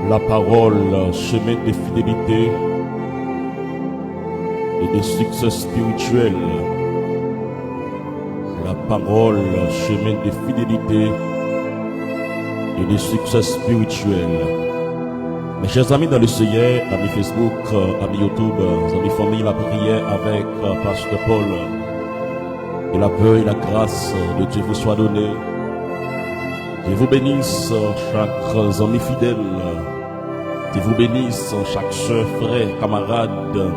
La parole, chemin de fidélité et de succès spirituel. La parole, chemin de fidélité et de succès spirituel. Mes chers amis dans le Seigneur, amis Facebook, amis YouTube, amis famille, la prière avec Pasteur Paul. Que la paix et la grâce de Dieu vous soit donnée. Dieu vous bénisse, chaque ami fidèle. Dieu vous bénisse, chaque soeur, frère, camarade.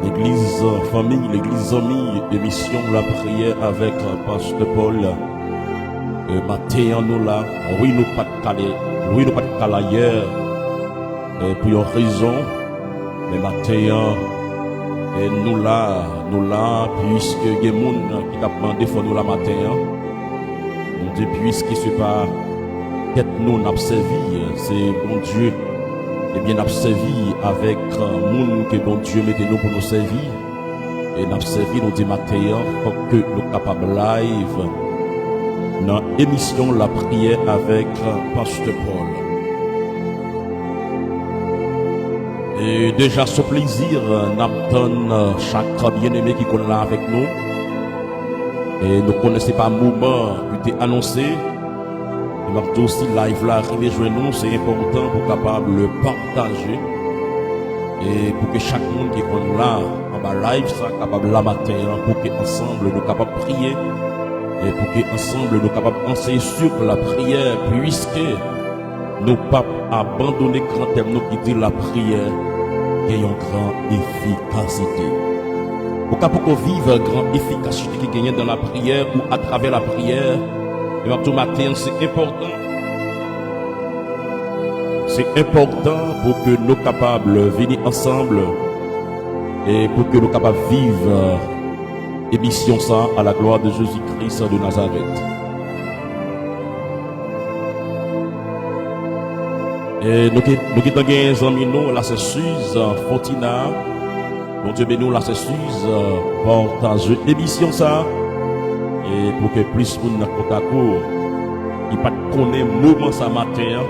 L'église famille, l'église amie, émission La prière avec Pasteur Paul. Matin, nous là, oui, nous pas de caler, oui, nous pas de caler ailleurs. Pour une raison, mais matin, et nous là, puisque il y a des gens qui t'a demandé pour nous la matin, puisque ce n'est pas peut-être nous n'a servi, c'est bon Dieu, et bien n'a servi avec monde que bon Dieu mettez nous pour nous servir, et n'a servi nous dit matin pour que nous capables live dans l'émission La prière avec Pasteur Paul. Et déjà ce plaisir, n'attend chaque bien-aimé qui est là avec nous. Et nous ne connaissons pas le moment qui était annoncé. Et aussi live là arrivé chez nous, c'est important pour capable le partager. Et pour que chaque monde qui est là, en bas live, ça capable la matin, pour que ensemble nous capables de prier. Et pour que ensemble nous capables penser sur la prière, puisque nous pas abandonner grand thème nous qui dit la prière qui a une grande efficacité. Pour qu'on vive une grande efficacité qui gagne dans la prière ou à travers la prière, et tout matin c'est important. C'est important pour que nous capables de venir ensemble et pour que nous capables de vivre émission ça à la gloire de Jésus-Christ de Nazareth. Et nous qui avons des amis, nous, là c'est Suze, Fortina, bon Dieu béni, là c'est Suze, partage émission ça, et pour que plus de monde dans court, il pas connaître moment ça matin,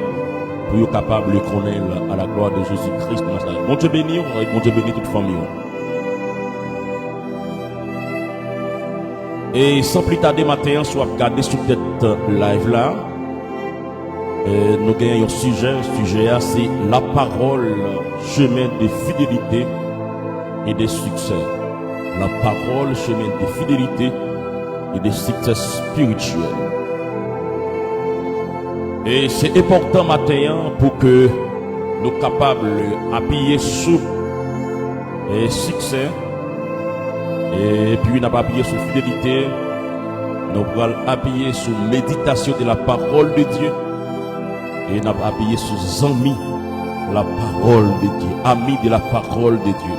pour être capable de connaître à la gloire de Jésus-Christ de Nazareth. Bon Dieu béni, bon Dieu béni toute famille. Et sans plus tarder matin, soit regarder sur cette live là. Nous gagnons un sujet c'est la parole, chemin de fidélité et de succès. La parole, chemin de fidélité et de succès spirituel. Et c'est important matin pour que nous capables d'appuyer sur le succès. Et puis nous appuyer sur fidélité. Nous allons appuyer sur méditation de la parole de Dieu. Et nous avons appuyé sur amis, la parole de Dieu, amis de la parole de Dieu.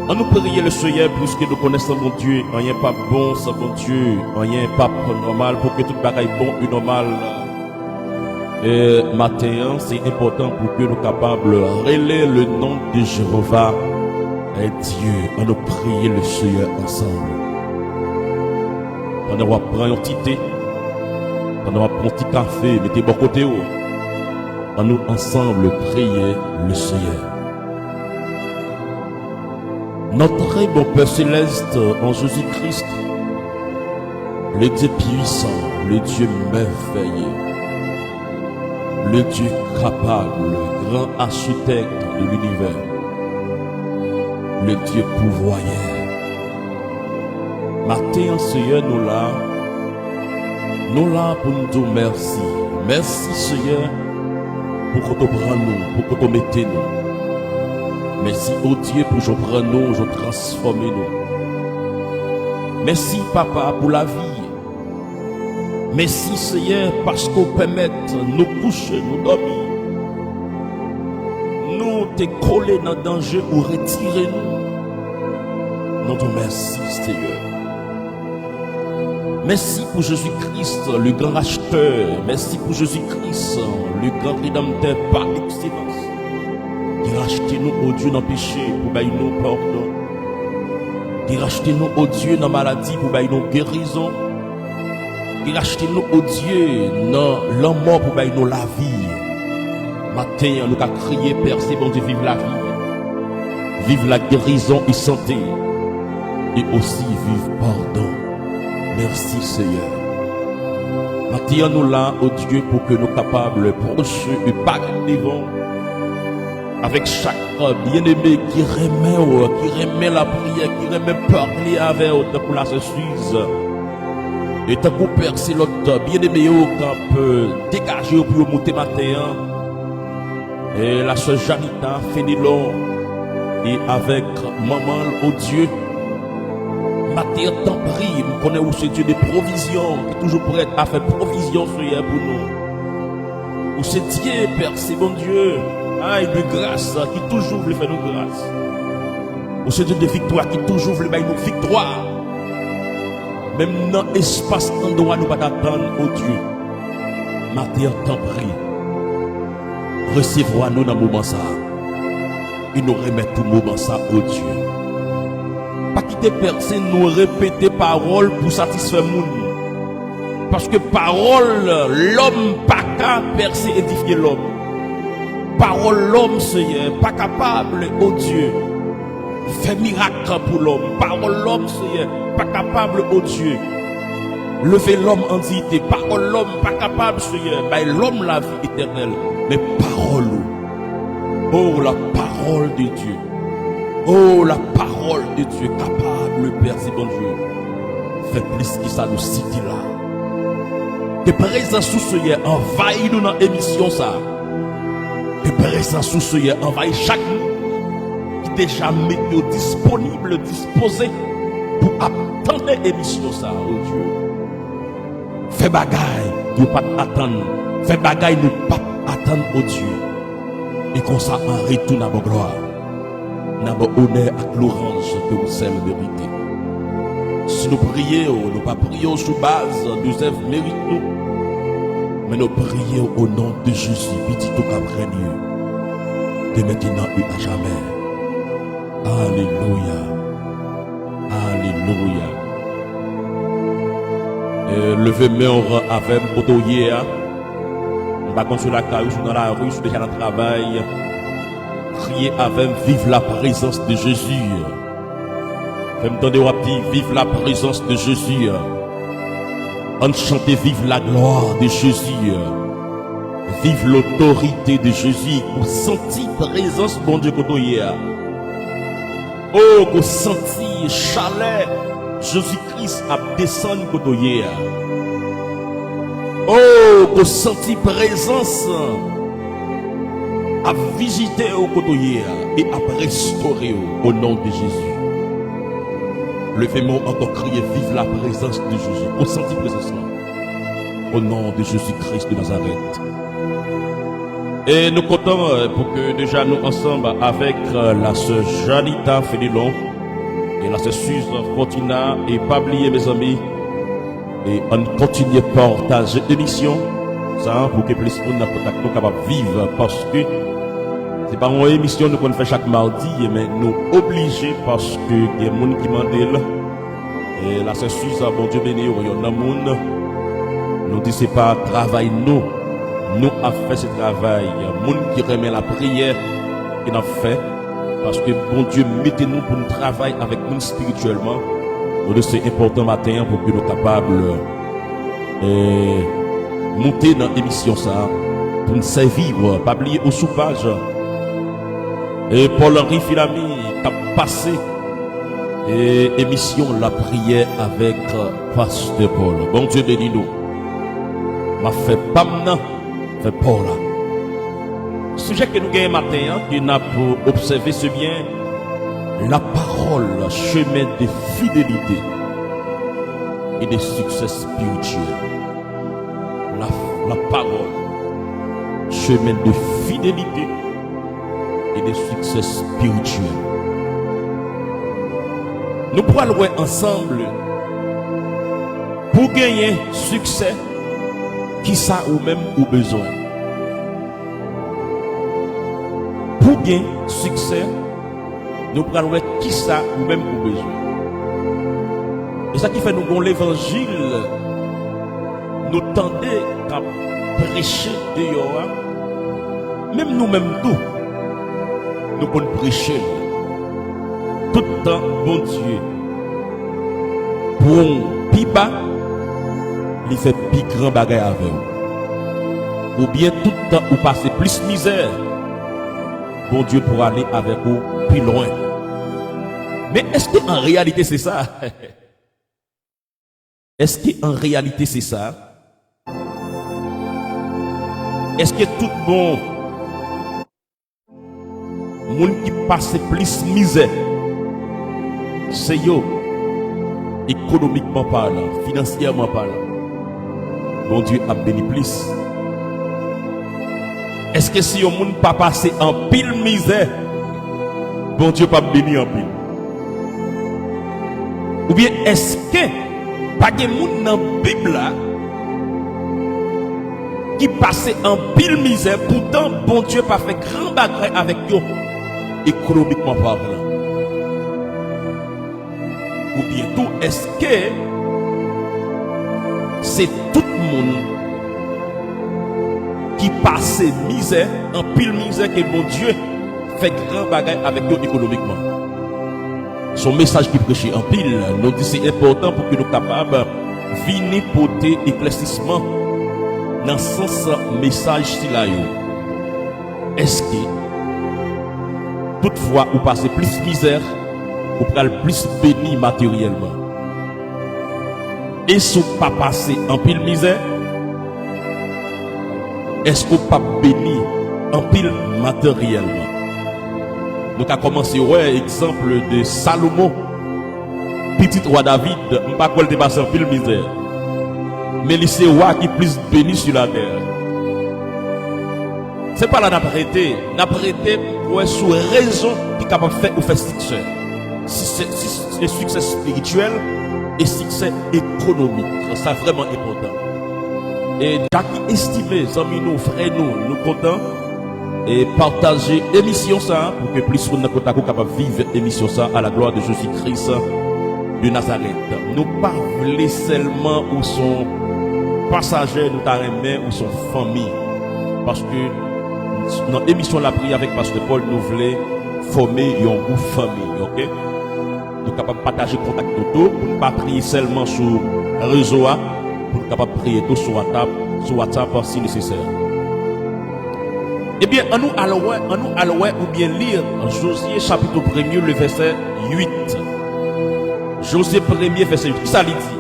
On nous prier le Seigneur puisque nous connaissons mon Dieu, rien pas bon sans mon Dieu, rien pas normal pour que tout bagaille bon et normal. Et matin, c'est important pour que nous capables de relayer le nom de Jéhovah et Dieu. On nous prier le Seigneur ensemble. On va prendre une petite thé. On va prendre un petit café, mettez bon côté haut. On nous ensemble prier le Seigneur. Notre bon Père céleste en Jésus-Christ, le Dieu puissant, le Dieu merveilleux, le Dieu capable, le grand architecte de l'univers, le Dieu pourvoyeur. Matin, Seigneur, nous là pour nous dire merci. Merci Seigneur pour que tu prennes nous, pour que tu mettes nous. Merci au Dieu pour que tu prennes nous, que tu transformes nous. Merci Papa pour la vie. Merci Seigneur parce qu'on permet nous coucher, nous dormir. Nous te coller dans le danger ou retirer nous. Nous te merci Seigneur. Merci pour Jésus-Christ, le grand acheteur. Merci pour Jésus-Christ, le grand rédempteur par excellence. Qui racheté nous, au Dieu, dans le péché, pour bailler nous pardon. Qui racheté nous, au Dieu, dans la maladie, pour bailler nous guérison. qui racheté nous au Dieu dans l'amour pour bailler nous la vie. Matin, nous avons crié, Père, c'est bon Dieu, vive la vie. Vive la guérison et santé. Et aussi vive pardon. Merci Seigneur. Matin, nous là, au Dieu, pour que nous soyons capables de procher et pas devant. Avec chaque bien-aimé qui remet la prière, qui remet parler avec eux pour la suisse. Et tant qu'on perce l'autre bien-aimé qu'on peut dégager pour monter matin. Et la sœur Janita Fénilon et avec maman au Dieu. Matin tant prie, nous connaissons où ce Dieu des provisions, qui est toujours prêt à faire provision pour nous. Où c'est Dieu, Père, c'est bon Dieu. Et de grâce qui toujours veut faire nos grâces. Au Dieu de victoire qui toujours veut faire nos victoires. Même dans l'espace endroit nous pas attendre au Dieu. Matin t'en prie. Recevons-nous dans le moment ça. Et nous remettons tout le moment ça au Dieu. Pas quitter personne nous répéter parole pour satisfaire le monde. Parce que parole, l'homme pas qu'à percer édifier l'homme. Parole l'homme, Seigneur, pas capable, oh Dieu, fait miracle pour l'homme. Parole l'homme, Seigneur, pas capable, oh Dieu, lever l'homme en dignité. Parole l'homme, pas capable, Seigneur, ben l'homme la vie éternelle. Mais parole, oh la parole de Dieu, oh la parole de Dieu, capable, Père, c'est bon Dieu, fait plus que ça nous cite là. Que présence sous Seigneur, envahit nous dans l'émission ça. Que présence sous Seigneur envahit chaque qui déjà mis disponible, disposé pour attendre l'émission ça, oh Dieu. Fais bagaille, nous pas attendre. Fais bagaille, nous pas attendre, oh Dieu. Et qu'on ça en retourne à vos gloire. Dans vos honneur à l'orange que vous savez mériter. Si nous prions, nous pas prions sous base de œuvres mérite nous. Mais nous prions au nom de Jésus, petit tout qu'après Dieu, de maintenant et à jamais. Alléluia. Alléluia. Levez-moi avec mon hier. On va sur la caille, dans la rue, je suis déjà dans le travail. Crier avec, vive la présence de Jésus. Fais-moi entendre dire, vive la présence de Jésus. On chante vive la gloire de Jésus. Vive l'autorité de Jésus. Qu'on sentit présence bon Dieu qu'on hier. Oh, qu'on sentit chalet Jésus-Christ a descendu qu'on hier. Oh, qu'on sentit présence à visiter au côté hier et à restaurer au nom de Jésus. Levez-moi encore crier, vive la présence de Jésus. On sentit présence là. Au nom de Jésus-Christ de Nazareth. Et nous comptons pour que déjà nous ensemble avec la sœur Janita Fénilon et la sœur Suze Fortina et pas oublier mes amis. Et on continue à partager l'émission. Ça pour que plus de monde nous capable de vivre parce que c'est pas une émission nous qu'on fait chaque mardi, mais nous obligés parce que il y a des gens qui mandent. Et la sœur Suze, bon Dieu béni, il y a des gens. Nous disons c'est pas travail nous a fait ce travail. Il y a des gens qui remet la prière qui n'a fait parce que bon Dieu mettez-nous pour nous travailler avec nous spirituellement. Donc c'est important matin pour que nous soyons capables de monter dans l'émission ça pour nous servir, pas oublier au soupage. Et Paul-Henri Filami qui a passé émission la prière avec Pasteur Paul. Bon Dieu bénis nous. M'a fait pas maintenant, fait Paul là. Sujet que nous gagnons matin, qui n'a pour observer ce bien, la parole, chemin de fidélité et de succès spirituel. La parole, chemin de fidélité et de succès spirituel. Nous pourrons aller ensemble pour gagner succès qui ça ou même ou besoin. Pour gagner succès, nous pourrons aller qui ça ou même ou besoin. Et ça qui fait nous gon l'évangile nous tendez qu'à prêcher dehors, même nous-mêmes tout, nous pouvons prêcher tout le temps, bon Dieu. Pour plus bas, il fait plus grand bagay avec vous. Ou bien tout le temps, vous passez plus misère, bon Dieu pour aller avec vous plus loin. Mais est-ce qu'en réalité c'est ça? Est-ce qu'en réalité c'est ça? Est-ce que tout le monde qui passe plus misère, c'est yo, économiquement parlant, financièrement parlant, bon Dieu a béni plus? Est-ce que si on ne peut pas passer en pile misère, bon Dieu pas béni en pile? Ou bien est-ce que pas de monde dans la Bible là qui passait en pile misère, pourtant bon Dieu pas fait grand bagage avec eux économiquement parlant? Ou bien tout, est-ce que c'est tout le monde qui passait misère, en pile misère, que bon Dieu fait grand bagage avec eux économiquement? Son message qui prêchait en pile, nous dit c'est important pour que nous capables de venir porter éclaircissement dans ce sens message si là. Est-ce que toutefois vous passez plus misère, vous pouvez plus béni matériellement? Et si vous pas passé en pile misère, est-ce que vous pas béni en pile matériellement? Nous avons commencé ouais exemple de Salomon, petit roi David, on ne pas quoi le passé en pile misère. Mais c'est roi qui plus béni sur la terre. C'est pas là d'apprêter, pour sous raison qui est capable de faire ou faire succès. C'est succès spirituel et succès économique. C'est vraiment important. Et Jackie estimé, amis nous, frères nous comptons et partager l'émission ça pour que plus de gens soient capables de vivre l'émission ça à la gloire de Jésus-Christ de Nazareth. Nous pas voulons seulement où son passager, nous t'arrêter ou son famille. Parce que dans l'émission la prière avec Pasteur Paul, nous voulons former un groupe famille, ok? Nous sommes capables de partager contact d'auto pour ne pas prier seulement sur le réseau, pour nous capables de prier tout sur WhatsApp si nécessaire. Eh bien, en nous allons ou bien lire Josué chapitre 1er, le verset 8. Josué 1er, verset 8. Ça lui dit.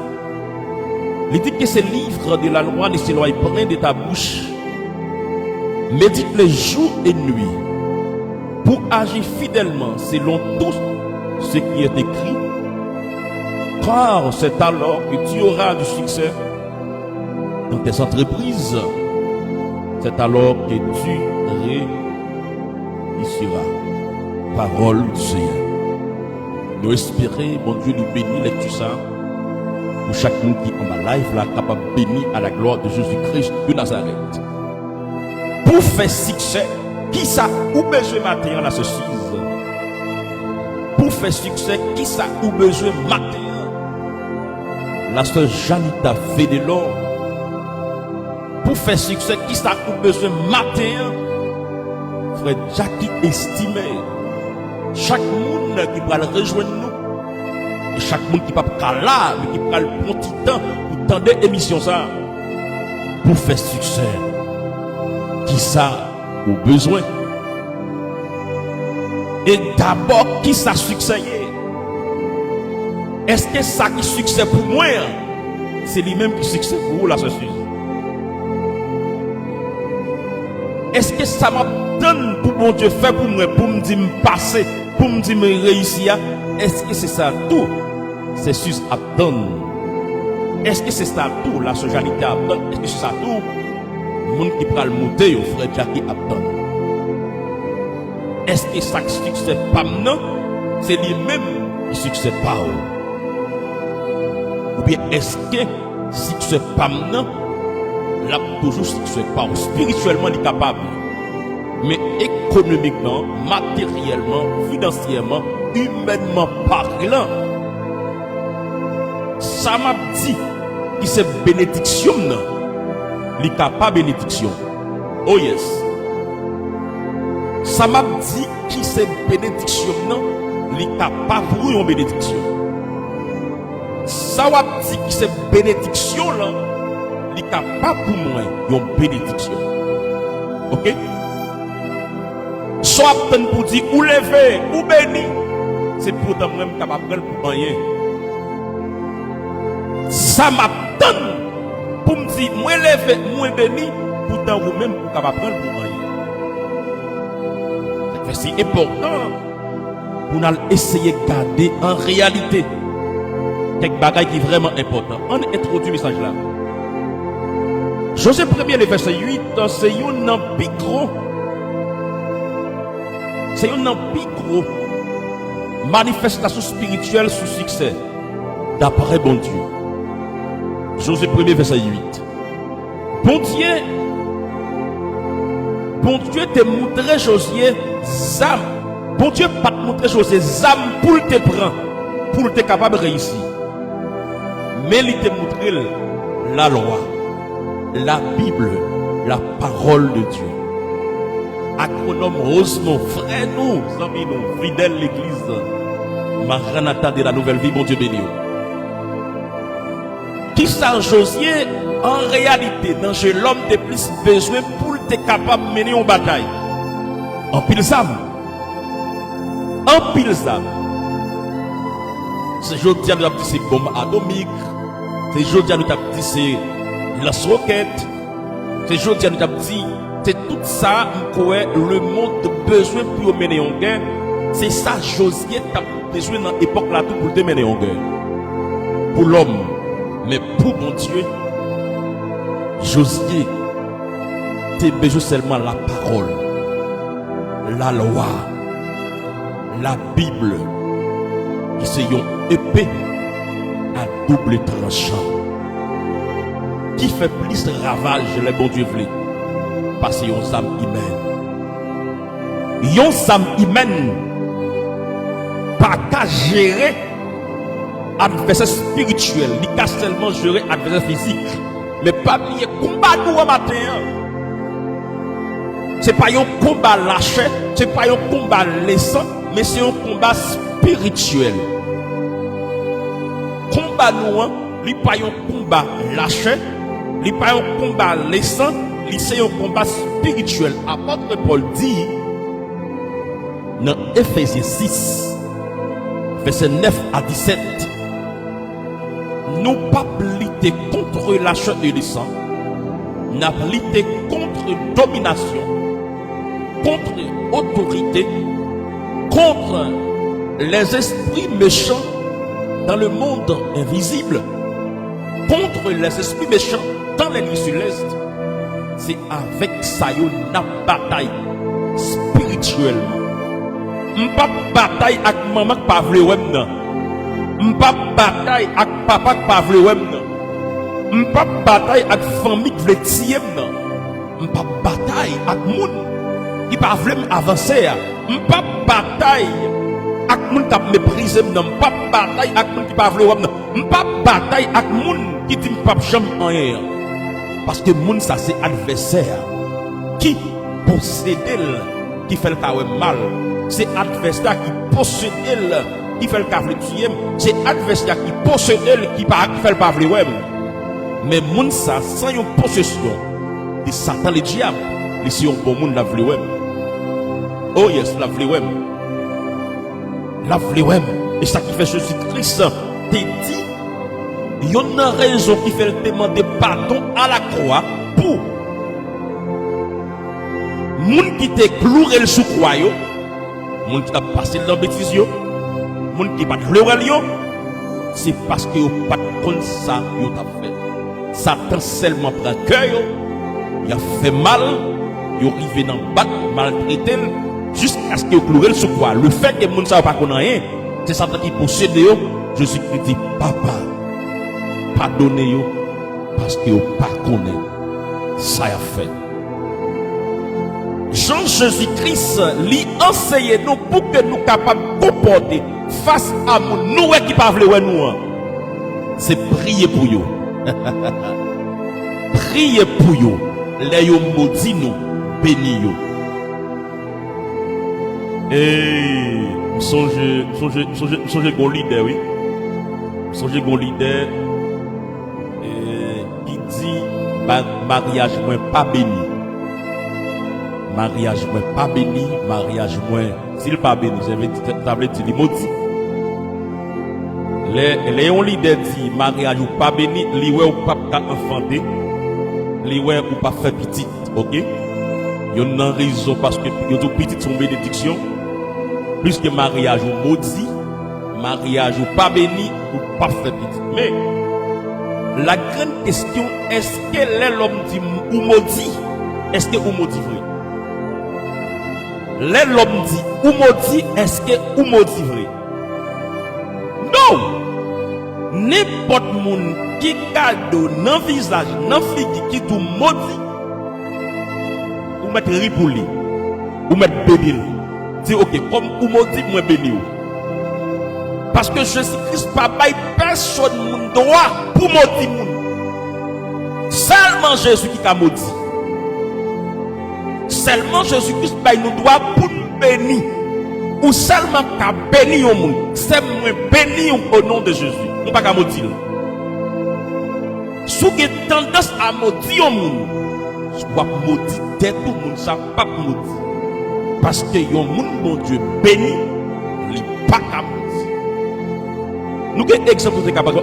Il dit que ce livre de la loi ne s'éloigne pas de ta bouche. Médite les jours et nuits pour agir fidèlement selon tout ce qui est écrit. Car c'est alors que tu auras du succès dans tes entreprises. C'est alors que tu réussiras. Parole du Seigneur. Nous espérons, mon Dieu, nous bénir avec tout ça. Pour chacun qui est en ma life, là, capable de bénir à la gloire de Jésus-Christ de Nazareth. Pour faire succès, qui ça ou besoin matériel à ceci? Pour faire succès, qui ça ou besoin matériel? La sœur Janita Fédélon. Pour faire succès, qui ça ou besoin matériel? Frère Jackie estimé. Chaque monde qui va le rejoindre nous. Et chaque monde qui va là, mais qui va le petit temps pour tendre l'émission ça. Pour faire succès. Qui ça ou besoin? Et d'abord, qui ça succès? Est-ce que ça qui succès pour moi? C'est lui-même qui succès pour vous, la société? Est-ce que ça m'a donné pour mon Dieu fait pour moi, pour me dire me passer, pour me dire me réussir? Est-ce que c'est ça tout? C'est juste à donner. Est-ce que c'est ça tout? La socialité à donner. Est-ce que c'est ça tout? Le monde qui prend le monter, au frère Jackie a donné. Est-ce que ça qui succès pas maintenant? C'est lui-même qui succès pas. Ou bien est-ce que succès pas maintenant? Là, toujours succès pas. Spirituellement, il est capable. Mais économiquement, matériellement, financièrement, humainement parlant, ça m'a dit que c'est bénédiction. li capable bénédiction. Oh yes. Ça m'a dit qui c'est bénédiction non, li capable pour une bénédiction. Ça m'a dit qui c'est bénédiction là, li capable pour moi une bénédiction. OK? Soit pour dire ou lever ou béni, c'est pourtant même capable pour rien. Ça m'attend pour me dire moi lever, moi béni, pourtant vous même vous capable pour rien. C'est important pour nous essayer de garder en réalité quelques bagages qui sont vraiment importants. On introduit le message là. Joseph 1er, le verset 8, c'est un picro. C'est une picro manifestation spirituelle sous succès d'après bon Dieu. Joseph 1er, verset 8. Bon Dieu te montré Josué zam. Bon Dieu pas te montrer Josué zam pour te prendre, pour te capable de réussir. Mais il te montré la loi, la Bible, la parole de Dieu. Acronome Rosemont, frère nous, amis nous, fidèle l'église, Maranatha de la nouvelle vie, bon Dieu béni. Qui ça Josué, en réalité, dans l'homme de plus besoin pour être capable de mener une bataille. En pile zam. En pile zam. C'est aujourd'hui nous avons dit c'est bombe atomique. C'est aujourd'hui nous avons dit c'est lance-roquette. C'est aujourd'hui nous avons dit c'est tout ça le monde a besoin pour mener en guerre. C'est ça Josué a besoin dans l'époque là tout pour mener en guerre. Pour l'homme, mais pour mon Dieu, Josué a besoin seulement la parole, la loi, la Bible, qui c'est une épée à double tranchant, qui fait plus de ravage, les bon Dieu voulait. Parce que yon âme humaine. Yon âme humaine pas qu'à gérer adversaire spirituel, ni qu'à seulement gérer adversaire physique. Mais pas lié combat nous au matin. C'est pas un combat lâché, c'est pas un combat laissant, mais c'est un combat spirituel. Combat nous, n'est pas un combat lâché, n'est pas un combat laissant. C'est un combat spirituel. Apôtre Paul dit dans Ephésiens 6, verset 9 à 17, nous pas lutter contre la chair et le sang, nous pas lutter contre domination, contre autorité, contre les esprits méchants dans le monde invisible, contre les esprits méchants dans les lieux célestes. C'est avec ça yon na bataille spirituellement. M'pa bataille avec maman qui pas vle wèm nan. M'pa bataille avec papa qui pas vle wèm nan. M'pa bataille avec famille qui vle tirer nan. M'pa bataille avec moun qui pas vle avancer. M'pa bataille avec moun qui mépriser nan. M'pa bataille avec moun qui pas vle wèm nan. M'pa bataille avec moun qui dit m'pa jamais rien. Parce que moun ça c'est adversaire qui possède qui fait le cas mal. C'est adversaire qui possède qui fait le cas tuer. C'est adversaire qui possède qui fait le pas vrai. Mais moun ça sans une possession de Satan le diable, il c'est un bon moun la vrai. Oh yes, la vrai. La vrai. Et ça qui fait Jésus-Christ te dit il y a une raison qui fait demander pardon à la croix pour moun qui te cloué le sous croix yo, moun qui t'a passé dans bêtise yo, moun qui pas pleurer yo, c'est parce que yo pas comme ça yo t'a fait. Satan seulement prend cœur yo, il a fait mal, yo rivé dans battre maltraiter jusqu'à ce que yo cloué le sous croix. Le fait que moun ça pas connait rien, c'est Satan qui possède yo. Jésus-Christ dit papa pardonnez yo parce que vous pas connaît ça a fait. Jean Jésus-Christ lui enseigne nous pour que nous capables de comporter face à nous qui pas vle nous. C'est prier pour vous. priez pour yo, les yo maudit nous, béni yo. Et songez gon leader, oui. Songez gon leader qui dit mariage moins pas béni. Mariage moins pas béni, mariage moins s'il pas béni, j'avais dit tablette dit maudit. Les on leader dit mariage ou pas béni, li ouais ou pas enfanter, li ouais ou pas faire petite, OK? Yon nan raison parce que yon tout petite son bénédiction. Plus que mariage ou maudit, mariage ou pas béni ou pas fait petit. Mais la grande question, est-ce que l'homme dit ou maudit, est-ce que ou maudit vrai? L'homme dit ou maudit, est-ce que ou maudit vrai? Non! N'importe monde qui cadeau dans visage, dans figure qui tout maudit, ou mettre ripouli, ou mettre bébé. Dis ok, comme ou maudit, moi béni. Parce que Jésus-Christ pas bail personne moun droit pour maudit moun. Seulement Jésus qui a maudit. Seulement Jésus-Christ bail nous droit pour nous bénir. Ou seulement qu'a béni au monde. C'est moi béni au nom de Jésus. On pas qu'à maudire. Si vous avez tendance à maudire au monde, soit maudit tête tout le monde, ça pas maudit. Parce que yon moun bon Dieu béni, li pas capable. Nous quel exemple nous capable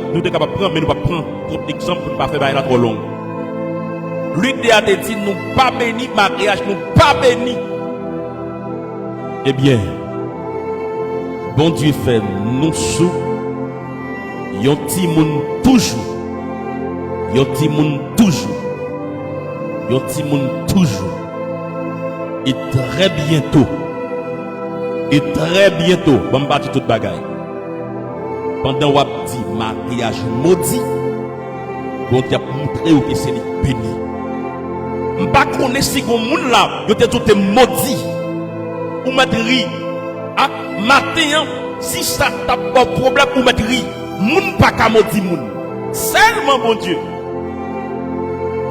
prendre, mais nous pas prendre pour exemple pour pas faire bailler trop long. Lui a dit nous pas béni mariage, nous pas béni. Eh bien, bon Dieu fait nous sous yon ti moun toujours. Yon ti moun toujours. Yon ti moun toujours. Et très bientôt, bon bâti toute bagaille. Pendant wap dit mariage maudit, bon Dieu a montré que c'est béni. M'pa connaît si gon moun là, yo te tout maudit. Ou mettre ri. Ah, matin, si ça t'a pas problème ou mettre ri, moun pas ka maudit moun. Seulement mon Dieu.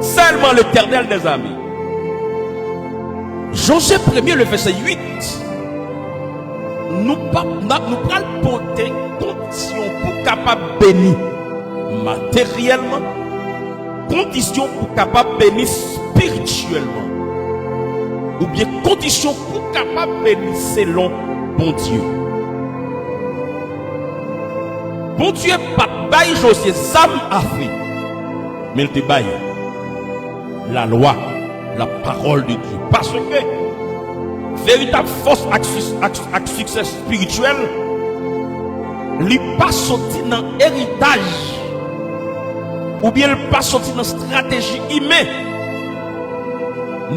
Seulement l'Éternel des armées. Josué 1er, le verset 8, nous prenons porter condition pour capable bénir matériellement, condition pour capable bénir spirituellement, ou bien condition pour capable bénir selon bon Dieu. Bon Dieu pas bail Josué zam afri, mais il te bail la loi, la parole de Dieu. Parce que véritable force avec succès spirituel, il pas sorti dans héritage ou bien il pas sorti dans stratégie humaine,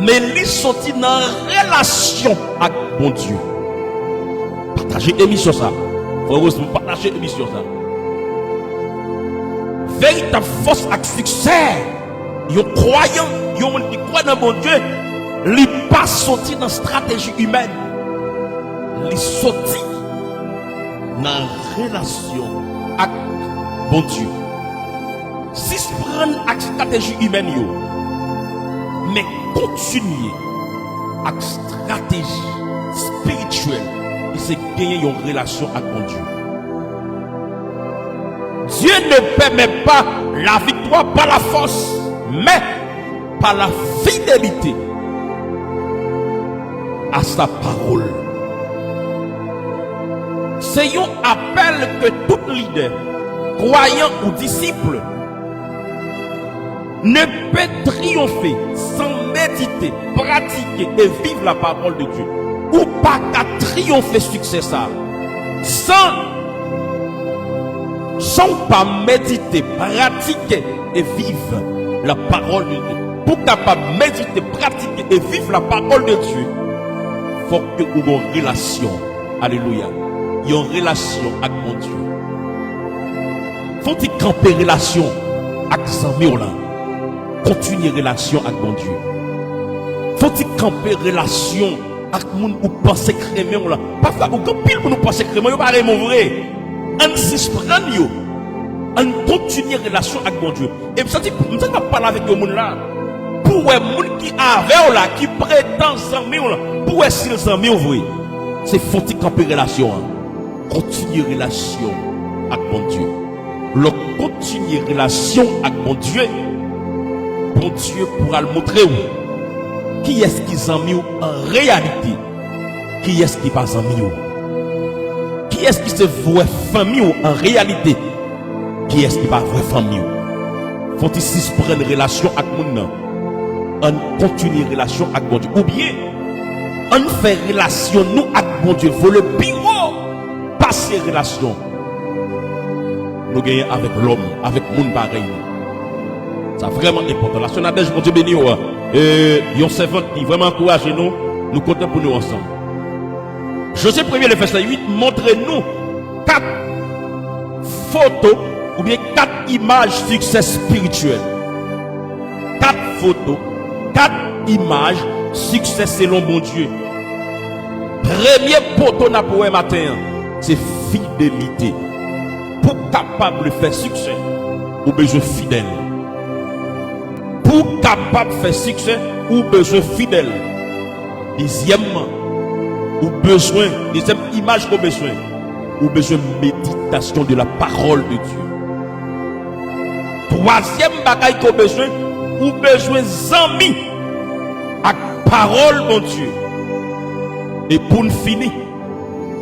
mais il sorti dans relation avec bon Dieu. Partagez émission ça. Heureusement partager émission ça. Véritable force avec succès. Yon croyant, yon qui croit dans mon Dieu, li pas sorti dans stratégie humaine. Li sorti dans relation avec bon Dieu. Si se prendre avec stratégie humaine yo, mais continuer avec stratégie spirituelle, et c'est gagner une relation avec mon Dieu. Dieu ne permet pas la victoire par la force, mais par la fidélité à sa parole. C'est un appel que tout leader, croyant ou disciple, ne peut triompher sans méditer, pratiquer et vivre la parole de Dieu. Ou pas qu'à triompher succès ça, sans pas méditer, pratiquer et vivre la parole de Dieu. Pour capable méditer, pratiquer et vivre la parole de Dieu, il faut que vous ayez une relation. Alléluia. Il y a une relation avec mon Dieu. Faut-il camper relation avec Samuel là? Continuer relation avec mon Dieu. Faut-il camper relation avec mon ou penser crémer là? Parfois, ou quand pile pour nous penser crémer, yo pas vraiment vrai. On s'y prend yo. On continue relation avec mon Dieu. Et je ne pas parler avec le monde là. Pour les gens qui avaient là, qui prétendent s'amis là, pour les s'amis vrai. C'est faut qu'il camper relation. Continuer relation avec mon Dieu. Le continuer relation avec mon Dieu pourra le montrer où. Qui est-ce qui est ami en réalité? Qui est-ce qui n'est pas ami? Qui est-ce qui se voit famille en réalité? Qui est-ce qui n'est pas vraie famille? Faut-il se prendre une relation avec mon nom? On continue une relation avec mon Dieu. Ou bien, on fait relation nous avec mon Dieu. Faut le bureau passer relation. Nous gagnons avec l'homme, avec mon pareil. C'est vraiment important. La Sonadège, mon Dieu béni, et yon servant qui vraiment encourage nous, nous comptons pour nous ensemble. Josée 1er, le verset 8, montrez-nous 4 photos ou bien 4 images succès spirituel. 4 photos, 4 images succès selon mon Dieu. Premier photo n'a pour un matin, c'est fidélité. Pour capable de faire succès, ou besoin fidèle. Pour capable de faire succès, ou besoin fidèle. Deuxièmement, ou besoin, deuxième image qu'on besoin, ou besoin méditation de la parole de Dieu. Troisième bagaille qu'on besoin, ou besoin d'amis avec parole de Dieu. Et pour nous finir,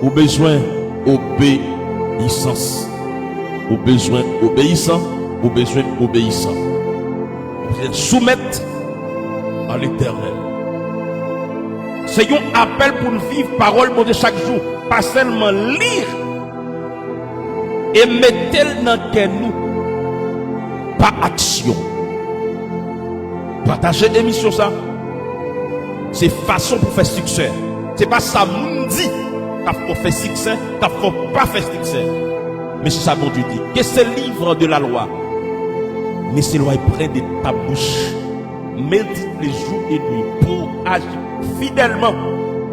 ou besoin obéissance. Ou besoin obéissant, ou besoin obéissant. Vous êtes soumettre à l'Éternel. C'est un appel pour nous vivre parole de chaque jour. Pas seulement lire et mettre dans le cœur nous. Pas action. Partager l'émission ça. C'est façon pour faire succès. C'est pas ça nous dit. T'as faut faire succès, t'as faut pas faire succès. Mais c'est ça mon Dieu dit. Que ce livre de la loi, mais c'est loi près de ta bouche. Médite les jours et nuits pour agir fidèlement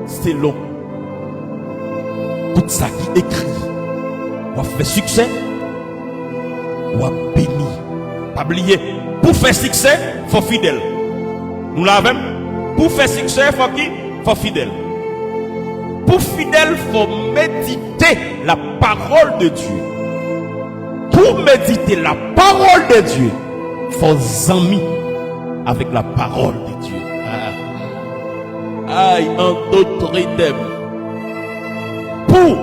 selon tout ça qui écrit. On faire succès, on béni. Pas oublier, pour faire succès, il faut fidèle. Nous l'avons. Pour faire succès, il faut qui? Il faut fidèle. Pour fidèle, il faut méditer la parole de Dieu. Pour méditer la parole de Dieu, il faut amis avec la parole de Dieu. Aïe, en d'autres termes, pour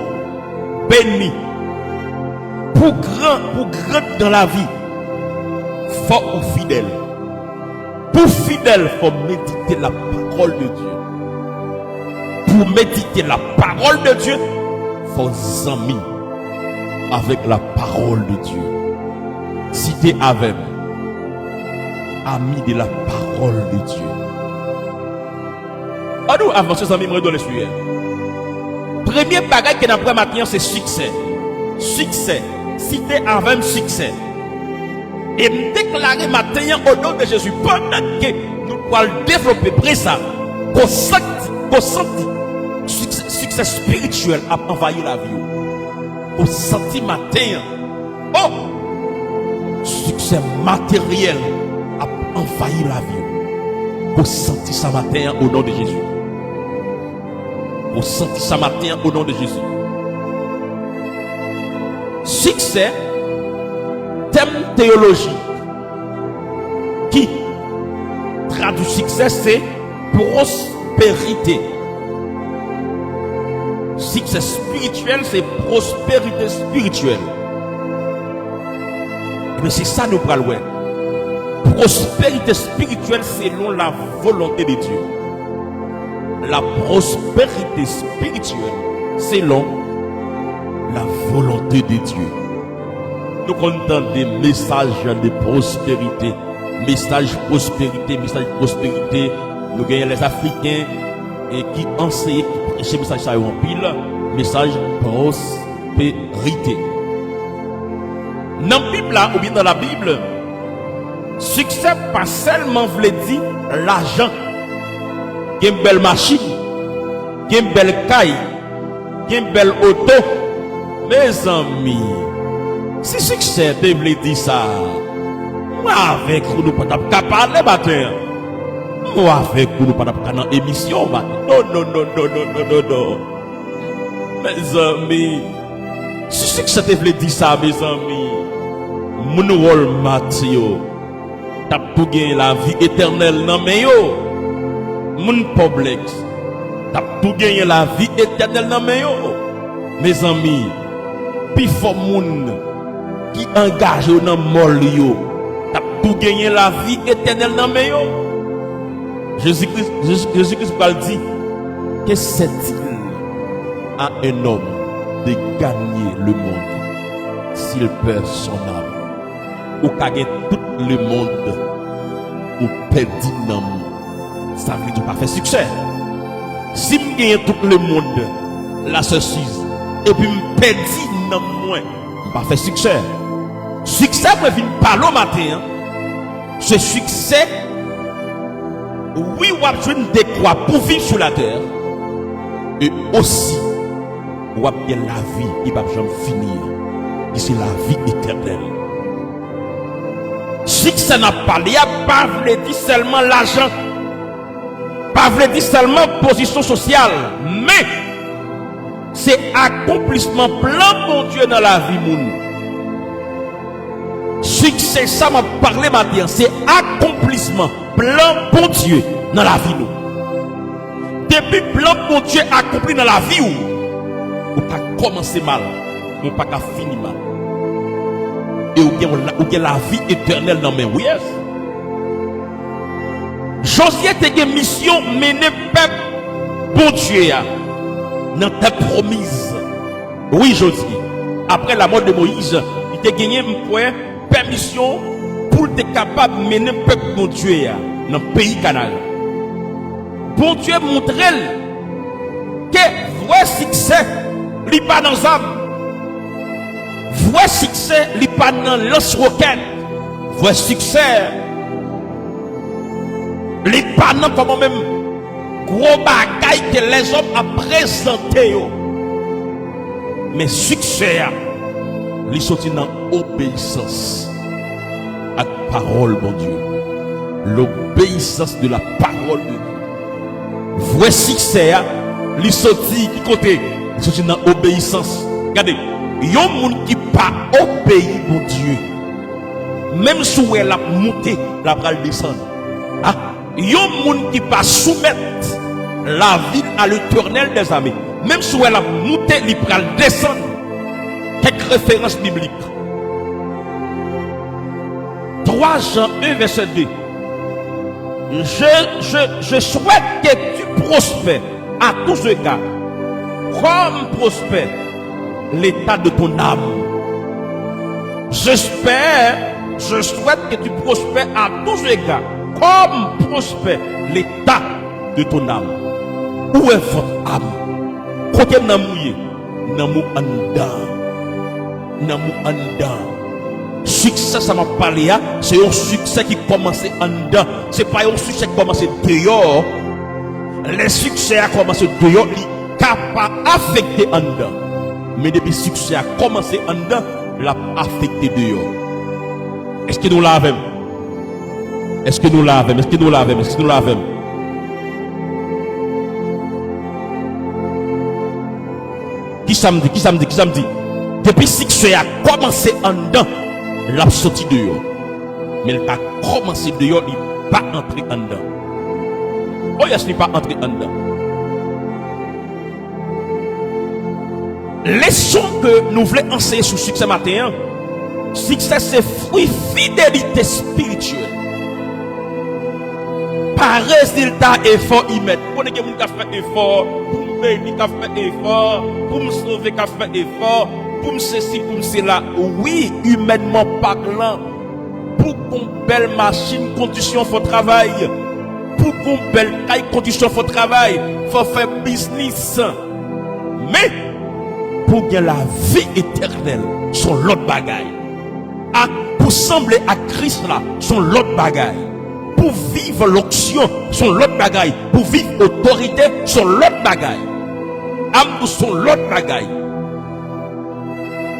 bénir, pour grand dans la vie, faut ou fidèle. Pour fidèle, il faut méditer la parole de Dieu. Pour méditer la parole de Dieu, il faut amis avec la parole de Dieu. Si tu es avec, ami de la parole de Dieu. On nous avance, mes amis, dans le sujet. Premier bagage que nous avons maintenant, c'est succès. Succès. Si tu es avec succès. Et me déclarer maintenant au nom de Jésus, pendant que nous allons développer après ça, qu'on senti succès spirituel a envahi la vie. Au senti matin, oh, succès matériel a envahi la vie. Au senti ça matin au nom de Jésus. Au senti ça matin au nom de Jésus. Succès, thème théologique qui traduit succès, c'est prospérité. Succès spirituel, c'est prospérité spirituelle. Mais c'est ça nous parlons. Prospérité spirituelle selon la volonté de Dieu. La prospérité spirituelle selon la volonté de Dieu. Nous entendons des messages de prospérité. Message prospérité. Nous gagnons les Africains et qui enseignent, qui prêchent le message ça en pile. Message prospérité. Dans la Bible là, ou bien dans la Bible, succès pas seulement veut dire l'argent, une belle machine, une belle caille, une belle auto. Mes amis, Si succès te voulait dire ça, moi avec vous nous pas parler matin. Moi avec vous nous pas dans émission matin. Non. Mes amis, si succès te voulait dire ça, mes amis, mon rôle Mathieu, t'as tout gagné la vie éternelle non mais yo, mon problème, t'as tout gagné la vie éternelle non mais yo, mes amis, puis faut moun qui engage dans mol yo, t'as tout gagné la vie éternelle non mais yo. Jésus-Christ va dire que c'est-il à un homme de gagner le monde s'il perd son âme? Ou gagner tout le monde ou perdre l'âme, ça veut dire pas faire succès. Si je gagne tout le monde la ceci et puis je perdre l'âme moins, je pas faire succès. Succès pour venir parler au matin, ce succès, oui, on a besoin de quoi pour vivre sur la terre et aussi on a bien la vie qui va jamais finir, et c'est la vie éternelle. Succès n'a pas lié, pas veut dire seulement l'argent, pas veut dire seulement position sociale, mais c'est accomplissement plein bon Dieu dans la vie moun. Succès, ça m'a parlé maintenant, c'est accomplissement plein bon Dieu dans la vie nous. Depuis plein bon Dieu accompli dans la vie ou pas commencer mal, ou pas finir mal. Et ou bien la vie éternelle dans mes oui. Josué a une mission mener peuple bon Dieu dans ta promise. Oui, Josué. Après la mort de Moïse, il a gagné une permission pour être capable de mener peuple bon Dieu dans le pays Canaan. Bon Dieu montre que vrai succès, il pas dans l'âme. Vrai succès, il pas dans lance-roquette. Vrai succès, il pas dans comme même gros bagaille que les hommes ont présenté. Mais succès, il sorti dans l'obéissance à la parole, mon Dieu. L'obéissance de la parole de Dieu. Vrai succès, il sorti qui côté? Il sorti dans l'obéissance. Regardez. Yon moun qui pas obéi mon Dieu, même si elle a monté, la pral descendre. Ah, yon moun qui pas soumettre la vie à l'Éternel des armées, même si elle a monté, il pral descendre. Quelques références bibliques. 3 Jean 1 verset 2. Je souhaite que tu prospères à tous égards, comme prospère l'état de ton âme. Je souhaite que tu prospères à tous égards, comme prospère l'état de ton âme. Où est votre âme? Côté namouye, namou anda. Succès, ça m'a parlé, c'est un succès qui commence en dedans. C'est pas un succès qui commence dehors. Les succès a commencé dehors, il capable affecter en dedans. Mais depuis le succès a commencé en dedans, l'a affecté dehors. Est-ce que nous l'avons? Est-ce que nous l'avons? Est-ce que nous l'avons? Est-ce que nous l'avons? Qui ça me dit? Depuis le succès a commencé en dedans, l'a sorti dehors. Mais il a commencé dehors, il n'est pas entré en dedans. Oh, il n'est pas entré en dedans. Leçon que nous voulons enseigner sur succès matin. Succès, c'est fruit fidélité spirituelle. Par résultat, effort, il met. On est qui a fait effort, pour me payer, qui a fait effort, pour me sauver, qui a fait effort, pour me ceci, pour me cela. Oui, humainement parlant, pour qu'on belle machine, condition, faut travail. Pour qu'on belle taille, condition, faut travail. Faut faire business. Mais, pour gagner la vie éternelle, son l'autre bagaille. Pour sembler à Christ là, son l'autre bagaille. Pour vivre l'onction, son l'autre bagaille. Pour vivre autorité, son l'autre bagaille. Pour son l'autre bagaille.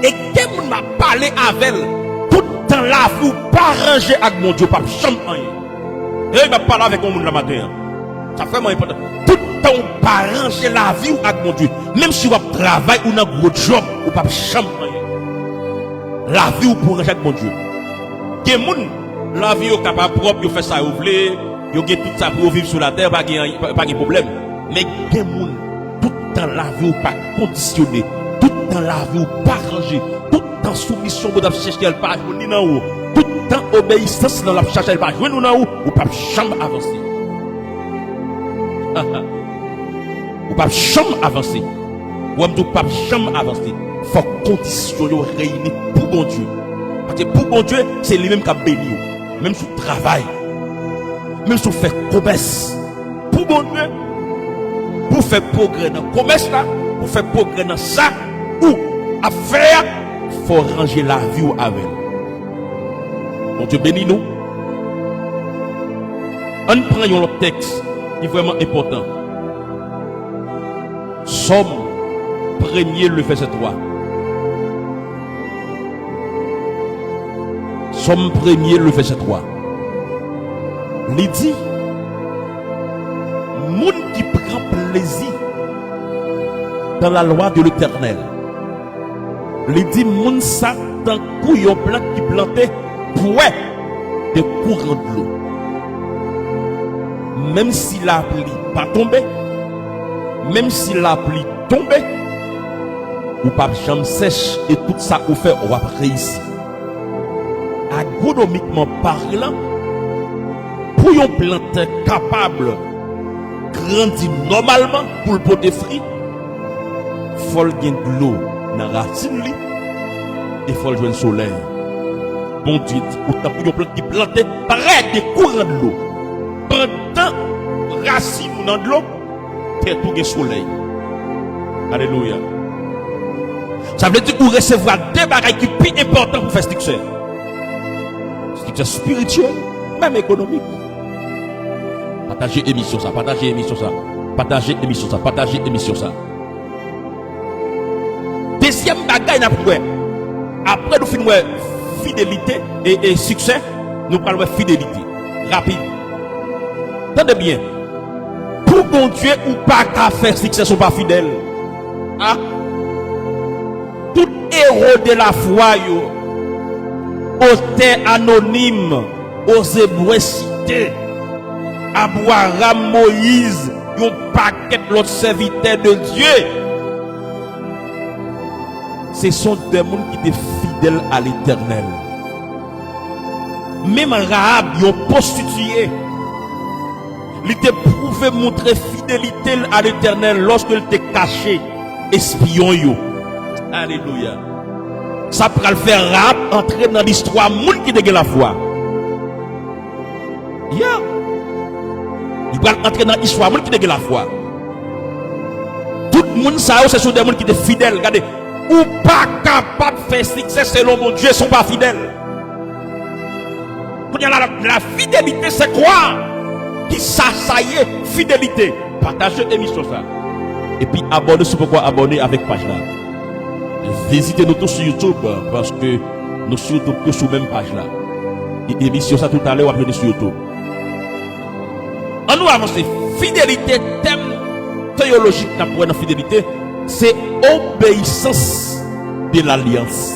Et quand on m'a parlé avec elle, tout le temps là, vous pas ranger avec mon Dieu, pas chambre rien. Et il m'a parlé avec mon monde la matin. Ça fait moins important. Tout le temps, on pas ranger la vie avec mon Dieu. Même si vous travaillez ou dans un gros job, ou pas chambre rien. La vie ou pour ranger avec mon Dieu. Quel monde, la vie est capable propre, vous fait ça, vous voulez, vous avez tout ça pour vivre sur la terre, pas de problème. Mais quel monde, tout le temps, la vie ou pas conditionné. Tout le temps, la vie ou pas rangé. Tout le temps, soumission, vous avez cherché, elle pas jouer dans haut. Tout le temps, obéissance, dans la cherche, elle pas jouer dans haut, ou pas chambre avancer. Ou pas chambre avancer. Ou pas chambre avancer. Faut conditions réunies pour bon Dieu. Parce que pour bon Dieu, c'est lui-même qui a béni. Même sur le travail. Même sur faire commerce. Pour bon Dieu, pour faire progrès dans le commerce là, pour faire progrès dans ça, ou à faire, il faut ranger la vie avec. Bon Dieu bénis nous. On prend un autre texte qui est vraiment important. Somme 1er, le verset 3. Somme 1er, le verset 3. Il dit, monde qui prend plaisir dans la loi de l'Éternel. Il dit, monde ça, dans couillon blanc qui plantait, pouet des courants de l'eau. Même si la pluie pas tombée, même si la pluie tombée, ou pas chambre sèche et tout ça ou fait, on va réussir. Agronomiquement parlant, pour une plante capable grandir normalement pour le pot de fruits, il faut gagner de l'eau dans la racine et il faut jouer le soleil. Bon Dieu, autant pour une plante qui plante, pareil des courants de l'eau. Pendant racine dans de l'eau, tu tout le soleil. Alléluia. Ça veut dire que vous recevez deux bagages qui sont plus importants pour faire succès. Succès spirituel, même économique. Partagez émission ça, partagez émission ça, partagez émission ça, partagez émission ça. Deuxième bagaille après nous finissons fidélité et succès, nous parlons de fidélité. Rapide. Attendez bien. Pour bon Dieu ou pas qu'à faire succès sont pas fidèles. Ah? Tout héros de la foi, aux terres anonymes, aux hébreux cités, Abraham, Moïse, un paquet de l'autre serviteur de Dieu. Ce sont des gens qui étaient fidèles à l'Éternel. Même Rahab, ils ont prostitué. Il était prouvé montrer fidélité à l'Éternel lorsqu'il était caché, espion. Alléluia. Ça pourra le faire Rahab entrer dans l'histoire monde qui dégaine la foi. Yeah. Il va entrer dans l'histoire monde qui dégaine la foi. Tout le monde ça c'est sur des gens qui étaient fidèles. Regardez, ou pas capable de faire succès selon mon Dieu, ils ne sont pas fidèles. La fidélité c'est quoi? Qui ça y est, fidélité. Partagez l'émission ça. Et puis abonnez, c'est pourquoi abonner avec page là. Visitez-nous tous sur YouTube parce que nous sommes tous sur la même page là. Et émission ça tout à l'heure, appelez sur YouTube. On nous avance. Fidélité, thème théologique pour la fidélité, c'est obéissance de l'alliance.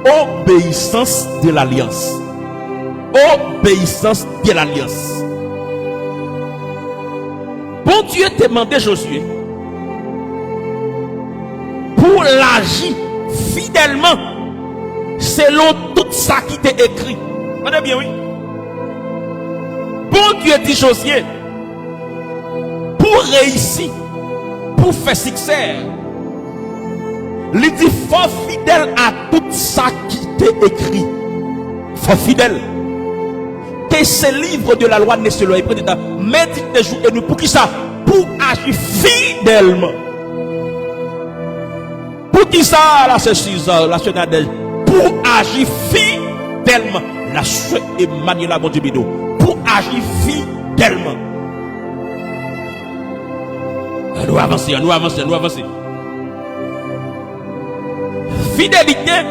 Obéissance de l'alliance. Obéissance de l'alliance. Bon Dieu te demandait Josué pour l'agir fidèlement selon tout ça qui t'est écrit. Vous bien, oui. Bon Dieu dit Josué pour réussir, pour faire succès, il dit faut fidèle à tout ça qui t'est écrit. Faut fidèle. Que ce livre de la loi ne se le pas médite des jours et nuits. Pour qui ça? Pour agir fidèlement. Pour qui ça? La sœur la sœur Nadège. Pour agir fidèlement. La sœur Emmanuel Bondibido. Pour agir fidèlement. Nous avancer, nous avancer, nous avancer. Fidélité,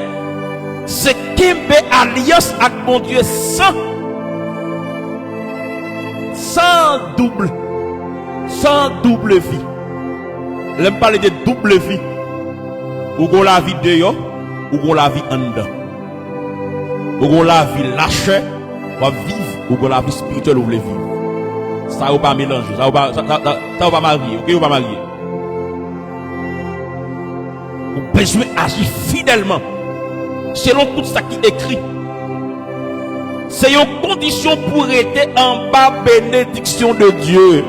c'est qu'aimer alliance avec mon Dieu sans double vie. J'aime parler de double vie. Ou qu'on la vie dehors, ou qu'on la vie en dedans. Ou qu'on la vie lâche, ou vivre, ou qu'on la vie spirituelle, ou vous vivre. Ça ne va pas mélanger, ça ne va pas marier, ok, ou pas marier. Vous besoin d'agir fidèlement, selon tout ça qui est écrit. C'est une condition pour être en bas bénédiction de Dieu.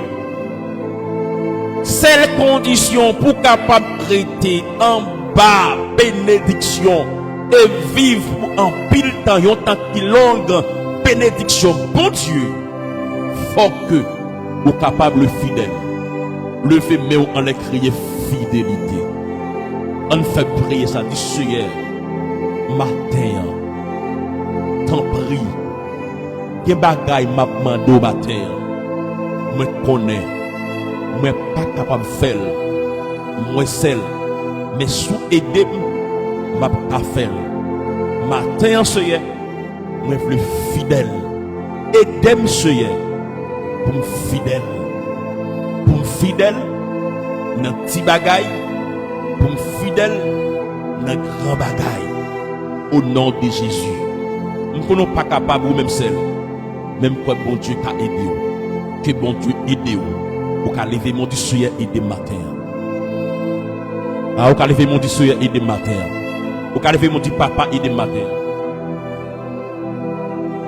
C'est la condition pour capable rester en bas bénédiction et vivre en pile temps, en tant que longue bénédiction. Bon Dieu, faut que vous capable fidèle. Le fait même en les crier fidélité. On fait prier ça du Seigneur. Matin, t'en prie. Quel bagay m'a demandé au matin. Me connais. Moi pas capable de faire. Moi seul. Mais sous aider m'a pas faire. Matin, Seigneur. Moi plus fidèle. Aidez-moi, Seigneur. Pour me fidèle. Pour me fidèle. Dans petit bagay. Pour me fidèle. Dans grand bagay. Au nom de Jésus. Nous ne sommes pas capables ou même seul. Même quoi bon Dieu t'a aidé. Que bon Dieu aide ou. Ou qu'à lever mon Dieu aider matin. Ah, ou qu'à lever mon Dieu aider matin. Ou qu'à lever mon Dieu papa aider matin.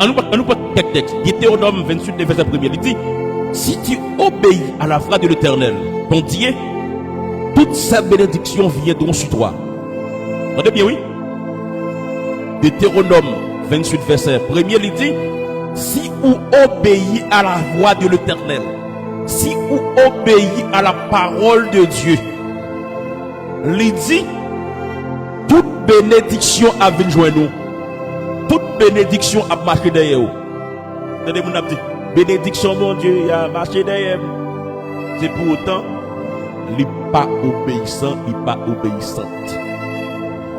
On nous prend quelques textes. Deutéronome 28, verset 1er. Il dit, si tu obéis à la voix de l'Éternel, ton Dieu, toutes ces bénédictions viendront sur toi. Entendez bien, oui? Deutéronome 28, verset 1er, il dit, si vous obéissez à la voix de l'Éternel, si vous obéissez à la parole de Dieu, il dit, toute bénédiction a venir joindre nous. Toute bénédiction a marché derrière vous. Attendez, mon dit, bénédiction, mon Dieu, il a marché derrière vous. C'est pour autant, il n'est pas obéissant, il n'est pas obéissante.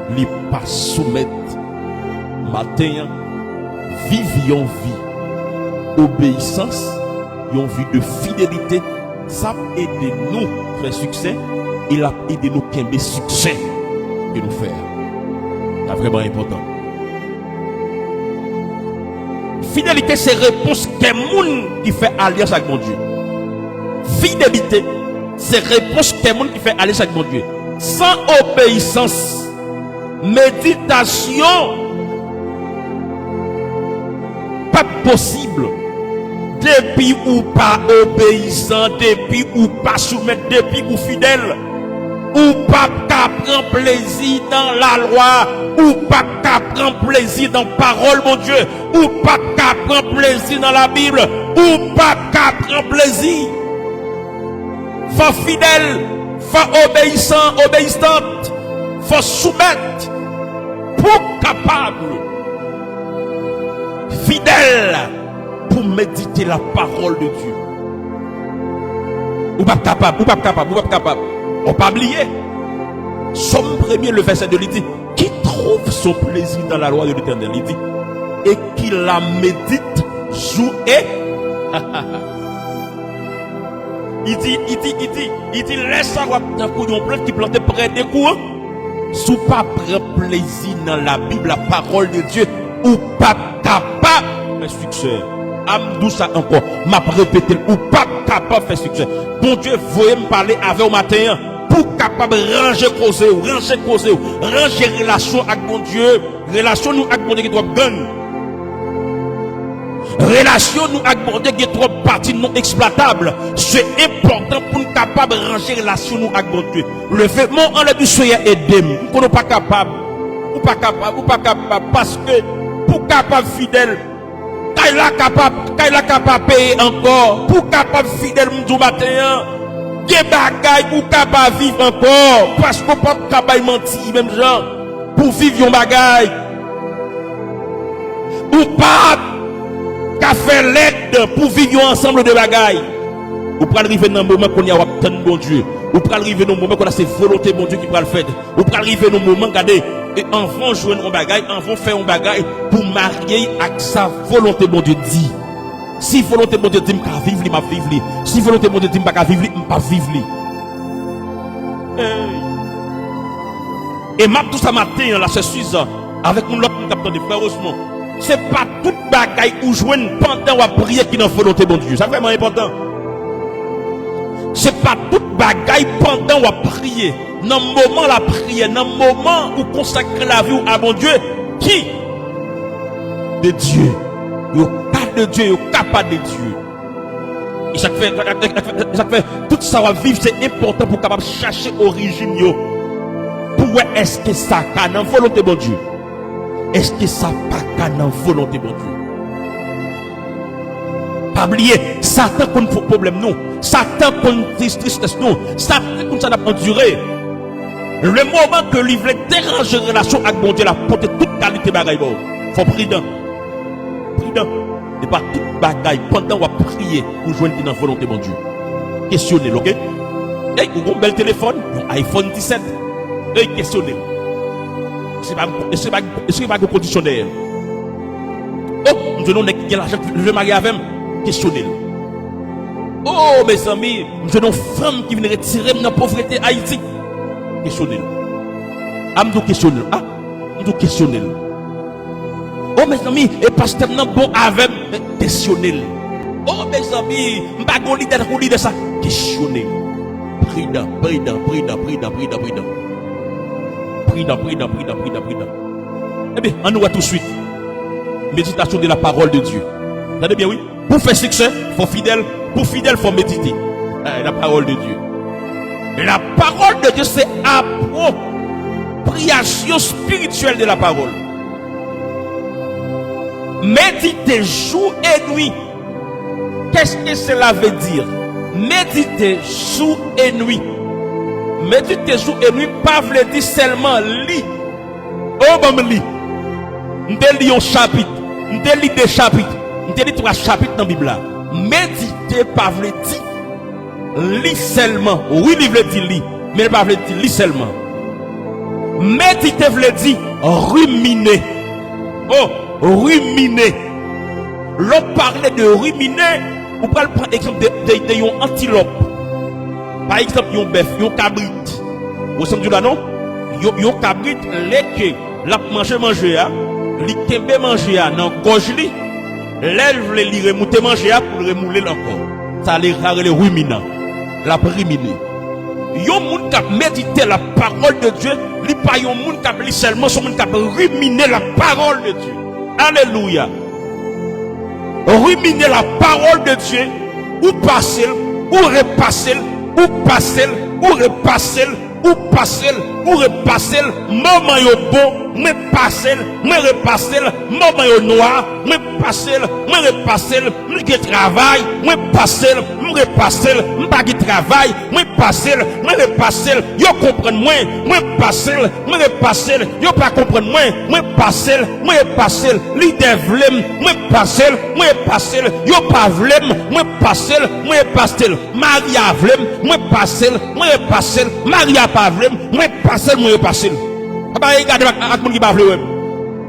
Il n'est pas soumettre. Matin, vivions vie. Obéissance, une vie de fidélité, ça aide nous à faire succès. Il a aidé nous à faire succès que nous faire. C'est vraiment important. Fidélité, c'est réponse que monde qui fait alliance avec mon Dieu. Fidélité, c'est réponse que monde qui fait alliance avec mon Dieu. Sans obéissance, méditation, pas possible. Depuis ou pas obéissant, depuis ou pas soumettre, depuis ou fidèle, ou pas qu'à prendre plaisir dans la loi, ou pas qu'à prendre plaisir dans la parole, mon Dieu, ou pas qu'à prendre plaisir dans la Bible, ou pas qu'à prendre plaisir. Faut fidèle, faut obéissant, obéissante, faut soumettre, pour capable, fidèle, pour méditer la parole de Dieu. Ou pas capable, ou pas capable, ou pas capable. On pas oublier. Somme 1er, le verset de l'idée. Qui trouve son plaisir dans la loi de l'Éternel, il dit, et qui la médite jour et il dit, laisse ça dans couillon plein qui plantait près des cours. Sous pas prendre plaisir dans la Bible, la parole de Dieu, ou pas capable de faire succès. Amdou ça encore, m'a répété, ou pas capable de faire succès. Bon Dieu, voyez me parler avec au matin, pour capable de ranger causer, ranger relation avec mon Dieu, relation nous avec mon Dieu qui doit gagner. Relation nous avec mon Dieu qui est trop partie non exploitable. C'est important pour nous capable de ranger relation nous avec mon Dieu. Le fait, mon enlève du soyez aidé, nous ne pas capable, ou pas capable, parce que pour capable fidèle, quand il est capable de payer encore, pour capable fidèle du matin, des bagailles pour capable vivre encore, parce qu'on pas capable mentir, même gens, pour vivre un bagaille, ou pas qu'à faire l'aide pour vivre ensemble de bagailles. Ou pour arriver dans le moment qu'on y a obtenu bon Dieu, ou pour arriver dans le moment qu'on a cette volonté bon Dieu qui va le faire, ou pour arriver dans le moment, regardez, et en vont jouer un bagage, en vont faire un bagage pour marier avec sa volonté, mon Dieu dit. Si volonté, mon Dieu dit, m'pa vivre, m'a vivre. Si volonté, mon Dieu dit, m'pa vivre, m'pa vivre. Et m'a tout ça matin, là, c'est suffisant. Avec mon l'autre capteur de frère Osmond. C'est pas tout bagaille ou jouer pendant ou prier qui n'a volonté, mon Dieu. C'est vraiment important. C'est pas tout bagaille pendant ou prier. Dans le moment la prière, dans le moment où consacrer la vie à mon Dieu, qui? De Dieu. Yo pas de Dieu, yo capable de Dieu. Et ça fait tout ça va vivre, c'est important pour capable chercher origine yo. Pour est-ce que ça a dans volonté de Dieu? Est-ce que ça pas dans volonté de Dieu? Pas oublier, Satan qu'on fait problème non. Satan qu'on tristesse non. Satan qu'on ça n'a pas enduré. Le moment que lui veut déranger la relation avec mon Dieu, la porter toute qualité bagaille bon. Faut prudent. Prudent. Et pas toute bagaille pendant qu'on prier pour joindre dans la volonté de mon Dieu. Questionnez-le, ok? Hey, vous avez un bel téléphone, un iPhone 17. Hey, questionnez-le. Est-ce que pas de conditionnel? Oh, nous donnons l'argent, je marie avec moi. Questionnez-le. Oh, mes amis, nous donnons femme qui vient retirer dans la pauvreté Haïti. Questionnez-le. Amdou questionnez-le. Ah, amdou questionnez-le. Oh, mes amis, et pasteur non bon avec questionnez-le. Oh, mes amis, m'bagoli de ça. Questionnez-le. Prida. Eh bien, on nous voit tout de suite. Méditation de la parole de Dieu. Vous entendez bien, oui? Pour faire succès, il faut fidèle. Pour fidèle, il faut méditer. La parole de Dieu. La parole de Dieu, c'est appropriation spirituelle de la parole. Méditer jour et nuit. Qu'est-ce que cela veut dire? Méditer jour et nuit. Méditer jour et nuit, pas veut dire seulement lit. Oh, bon, lit. Nous lit un chapitre. Nous lit des chapitres. Nous lit 3 chapitres dans la Bible. Méditer, pas veut dire lit seulement. Oui, il veut dire lit. Mais pas veut dire lit seulement. Méditer veut dire ruminer. Oh, ruminer. L'on parlait de ruminer. Vous pouvez prendre l'exemple de antilope. Par exemple, yon bœuf, yon cabrit. Vous savez là non? Yon cabrit, l'été, la manger, li kembe manger, nan gorge li, l'elve li remonter manger pour le remouler encore. Ça les rare les ruminants, la ruminer. Yon moun kap méditer la parole de Dieu, li pa yon moun kap li seulement, son moun kap ruminer la parole de Dieu. Alléluia. Ruminer la parole de Dieu, ou passer, ou repasser, ou passer, ou repasser, ou passer, ou repasser, moment yo bon, mais passer, mais repasser, moment yo noir, mais passer, mais repasser, mais qui travail, mais passer, mais repasser, pas qui travail, mais passer, mais repasser, yo comprendre moins, mais passer, mais repasser, yo pas comprendre moins, mais passer, mais repasser, leader vlem, mais passer, mais passer, yo pas vlem, mais passer, mais passer, Maria vlem, mais passer, mais passer, Maria pas vlem, mais passer, mais passer. Ça va regarder avec moun qui pas vle.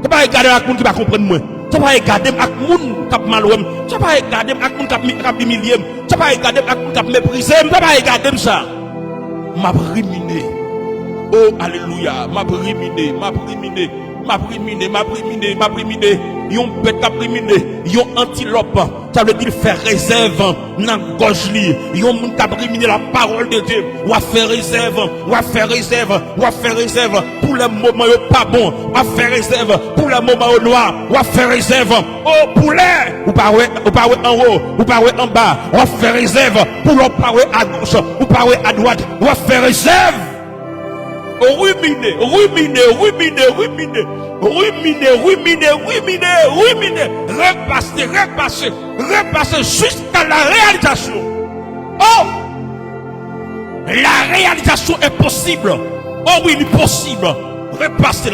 Ça va regarder avec moun qui pas comprendre moi. Ça va regarder avec moun qui mal wem. Ça va regarder avec moun qui humilié. Ça va regarder avec moun qui méprisé. Ça va regarder ça. M'a ruminer. Oh alléluia, m'a ruminer. Yon bête qui ruminer, yon antilope. Ça veut dire faire réserve dans gorge li. Yon moun qui ruminer la parole de Dieu. Ou faire réserve, pour le moment pas bon. Ou faire réserve pour le moment noir. Ou faire réserve. Oh poulet, ou pas en haut, ou pas en bas. Ou faire réserve pour le pas à gauche, ou pas à droite. Ou faire réserve. Ruminer. Repasser jusqu'à la réalisation. Oh! La réalisation est possible. Oh oui, il est possible. Repasser.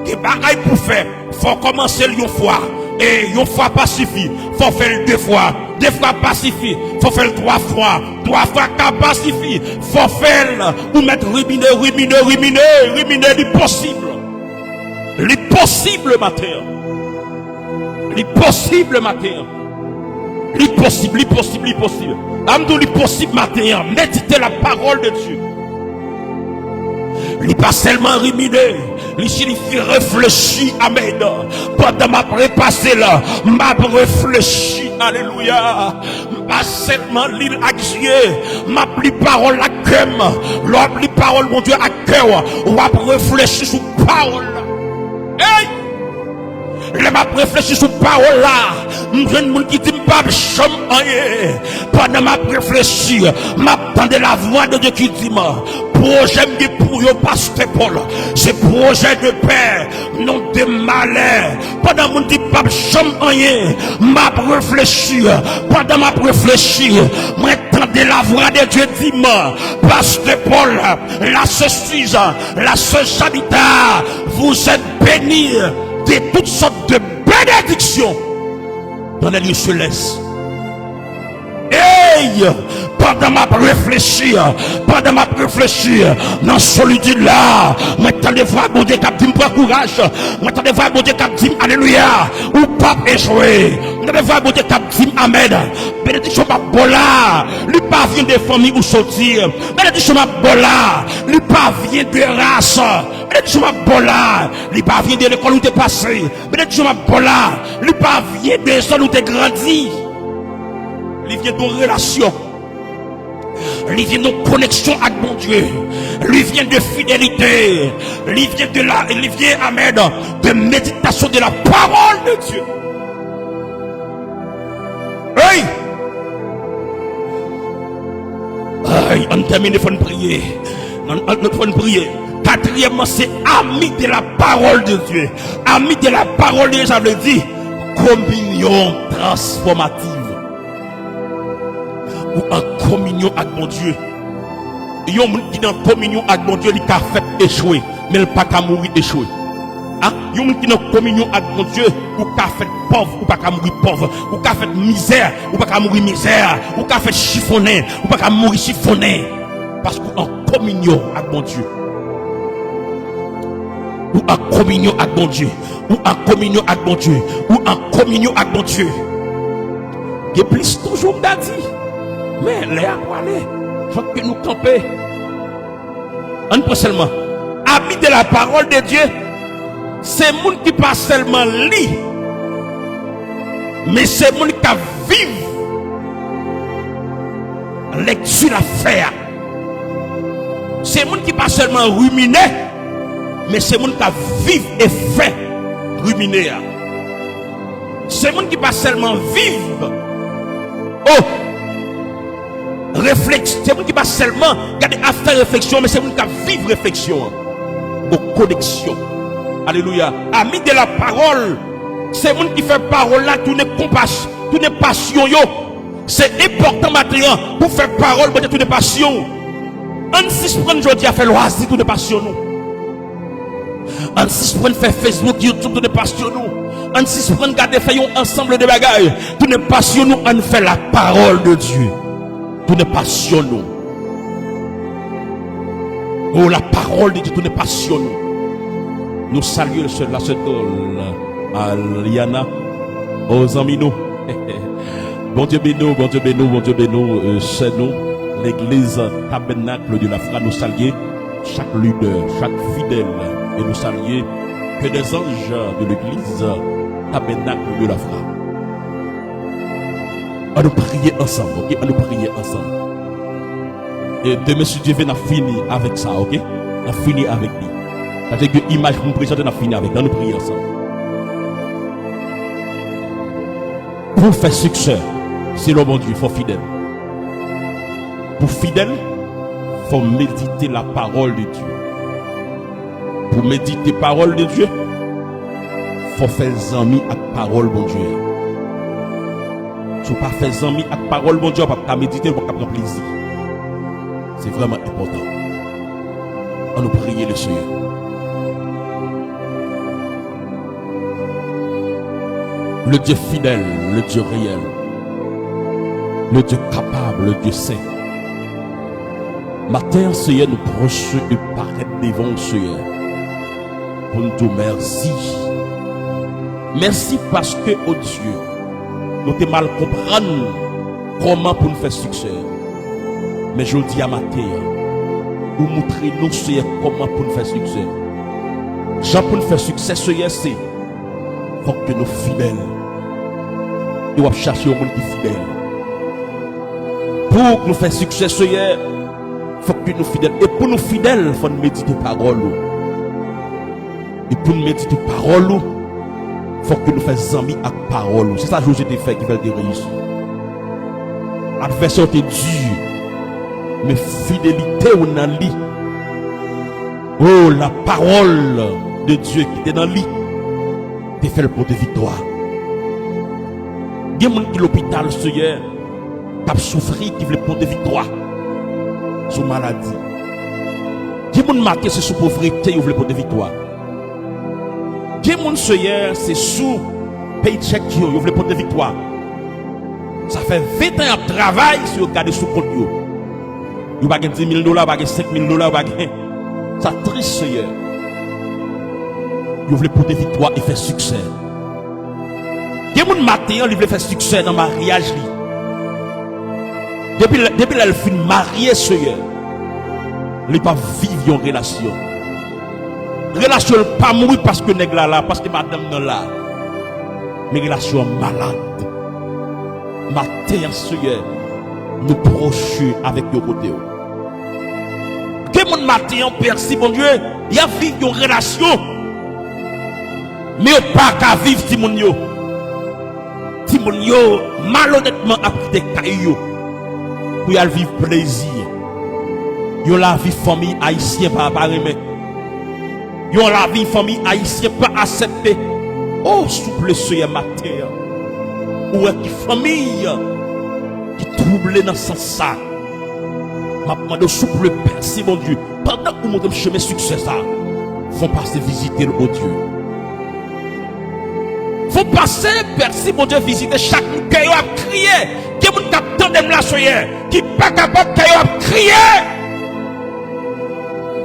Des bagailles pour faire. Faut commencer une fois. Et une fois pas suffit. Faut faire 2 fois. Deux fois pacifier, faut faire 3 fois. 3 fois qu'à pacifier, faut faire ou mettre ruminer, l'impossible. L'impossible matin. L'impossible matin. L'impossible. Amdou l'impossible matin. Méditez la parole de Dieu. Il pas seulement ruminer, il signifie réfléchir, amen. Pendant ma prépassé là, m'a réfléchi, alléluia. Pas seulement lire à Dieu, m'a pris parole à cœur, l'on pris parole mon Dieu à cœur, on va réfléchir sur parole. Hey! Je m'a réfléchi sur parole là. Je ne qui dit pas cham rien. Pendant m'a réfléchi, m'attendais la voix de Dieu qui dit projet pour yo pasteur Paul. C'est projet de paix, non de malheur. Pendant mon dit pas cham rien, m'a réfléchi. Pendant m'a réfléchi, m'attendais la voix de Dieu dit pasteur Paul, la ceci, la Janita, vous êtes bénis de toutes sortes de bénédictions dans les lieux célestes. Hey! Pendant ma réfléchir, dans solitude là, maintenant des fois, bon Dieu, qui dit, prends courage, maintenant des fois, bon Dieu, qui dit, alléluia, ou pas échouer, maintenant des fois, bon Dieu, qui dit, amen, bénédiction ma bola, lui pas vient des familles où sortir, bénédiction ma bola, lui pas vient de race, bénédiction ma bola, lui pas vient de l'école où t'es passé, bénédiction ma bola, lui pas vient de sol où t'es grandi, lui vient de relation. Il vient de connexion avec mon Dieu. Il vient de fidélité. Il vient, amen, de méditation de la parole de Dieu. Hey! Hey, on termine, il faut prier. On faut prier. Quatrièmement, c'est ami de la parole de Dieu. Ami de la parole de Dieu, ça veut dire communion transformative. Ou en communion avec mon Dieu. Il y a un monde qui est en communion avec mon Dieu, il a fait échouer, mais il n'a pas qu'à mourir échoué. Il y a un monde qui est en communion avec mon Dieu, ou qui a fait pauvre, ou pas qu'à mourir pauvre, ou qui a fait misère, ou pas qu'à mourir misère, ou qui a fait chiffonner, ou pas qu'à mourir chiffonner. Parce qu'en communion avec mon Dieu. Ou en communion avec mon Dieu. Ou en communion avec mon Dieu. Ou en communion avec mon Dieu. Et plus toujours m'a dit. Mais les aller, faut que nous camper. On pas seulement amis de la parole de Dieu, c'est monde qui pas seulement lit, mais c'est monde qui vivent lecture à faire. C'est monde qui pas seulement ruminer, mais c'est monde qui vivent et fait ruminer. C'est monde qui pas seulement vivre. Oh! Réflexion, c'est moi qui pas seulement garder à faire réflexion, mais c'est moi qui vivre réflexion. Aux connexions. Alléluia. Ami de la parole, c'est moi qui fait parole là, tout n'est compassion, tout n'est passion. C'est important maintenant pour faire parole, pour tout n'est passion. On si prendre aujourd'hui à faire loisir, tout n'est passion. On si prendre faire Facebook, YouTube, tout n'est passion. On si prendre garder faire ensemble de bagailles, tout n'est passion. On fait la parole de Dieu. Tout n'est pas sur nous. Oh, la parole de Dieu, tout n'est pas sur nous. Nous saluons la sœur à Liana, aux amis nous. Bon Dieu bénisse, bon Dieu bénisse, bon Dieu bénisse, c'est nous, l'église tabernacle de la foi, nous saluons chaque leader, chaque fidèle, et nous saluons que des anges de l'église tabernacle de la foi. On nous prier ensemble, ok? On nous prier ensemble. Et demain, si Dieu veut, on a fini avec ça, ok? On a fini avec lui. C'est-à-dire que l'image que nous présentons, on a fini avec. On nous prier ensemble. Pour faire succès, c'est le bon Dieu, il faut fidèle. Pour fidèle, il faut méditer la parole de Dieu. Pour méditer la parole de Dieu, il faut faire amis avec la parole de Dieu. Si vous ne faites pas amis avec la parole de Dieu, vous ne pouvez pas méditer, vous ne pouvez pas prendre plaisir. C'est vraiment important. On nous prie le Seigneur. Le Dieu fidèle, le Dieu réel. le Dieu capable, le Dieu saint. Matin, Seigneur, nous proches de paraître devant Seigneur. Pour nous dire merci. Merci parce que, oh Dieu, nous te mal comprendre comment pour nous faire succès. Mais je dis à matin, vous montrez nous, Seigneur, comment pour nous faire succès. Jean pour nous faire succès, Seigneur, c'est faut que nous fidèles. Nous allons chercher au monde qui est fidèle. Pour nous faire succès, Seigneur, faut que nous fidèles. Et pour nous fidèles, il faut nous méditer parole. Et pour nous méditer parole, il faut que nous fassions amis avec parole. C'est ça que José te fait qui fait des réussir. L'adversaire te dit, mais fidélité ou dans lit. Oh, la parole de Dieu qui est dans le lit, te fait le pot de victoire. Il y a des gens qui sont à l'hôpital, Seigneur, qui ont souffert, qui veulent le pot de victoire. Sous maladie. Il y a des gens marqués sous pauvreté, qui veulent le pot de victoire. Il y a des gens, Seigneur, c'est sous paycheck, qui veulent le pot de victoire. Ça fait 20 ans de travail si vous regardez sous compte. Vous n'avez pas 10 000 $, vous n'avez pas 5 000 $, ça triste, Seigneur. Vous voulez pour des victoires et faire succès. Il y a des gens qui veulent faire succès dans le mariage. Depuis qu'elle finit mariée, Seigneur, elle ne pas vivre une relation. La relation n'est pas mourir parce que nègre là, parce que madame n'est là. Mais relation malade. Matin, Seigneur, nous proches avec nos côtés. Que mon matin, merci, mon Dieu, il y a vivre une relation. Mais il n'y a pas qu'à vivre, Timonio. Timonio, malhonnêtement, après des cailloux, pour y aller vivre plaisir. Il y a la vie famille haïtienne par apparemment. Il y a la vie famille haïtienne pas acceptée. Oh, souple, Seigneur, matin. Ou est qui famille qui trouble dans ce sens. Ma demande souple, merci, mon Dieu. Pendant que vous montrez le chemin succès, ça, faut passer visiter le haut Dieu. Faut passer, merci, mon Dieu, visiter chaque qui a crié. Qui est mon capteur de la soyer, qui n'est pas capable de crier.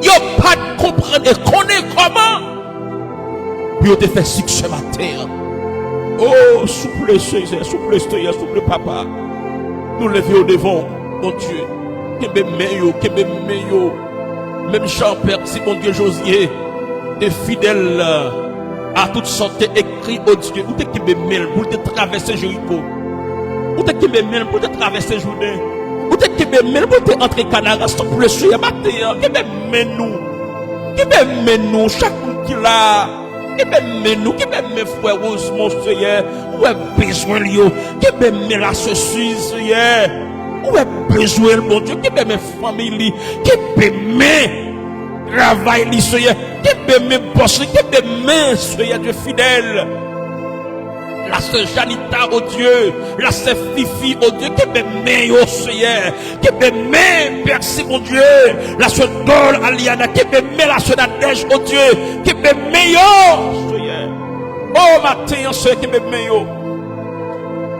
Il n'y a pas de comprendre et connaître comment. Puis on te fait succès matin. Oh, souple Seigneur, souple Seigneur, souple Papa. Nous levons devant, mon Dieu. Kebe meyo. Même Jean-Père, si mon Dieu Josier, des fidèles à toutes sortes écrits au Dieu. Où t'es kebe mel pour te traverser Jéricho? Où t'es kebe mel pour te traverser Jourdain? Où t'es kebe mel pour te entrer Canara? Souple Seigneur, matin. Kebe menou, chaque monde qui l'a. Qui même nous, qui même mes frères, mon Seigneur, où est besoin de lui, qui même la ceci, Seigneur, où est besoin, mon Dieu, qui même mes familles, qui même travail, Seigneur, qui même boss, qui même, Seigneur, Dieu fidèle. La sœur Janita, oh Dieu, la sœur Fifi, oh Dieu, qui même, oh Seigneur, qui même, merci mon Dieu, la sœur Dol, Aliana, qui même, la sœur Nadège, oh Dieu, qui même, oh Seigneur, oh matin, Seigneur, qui même,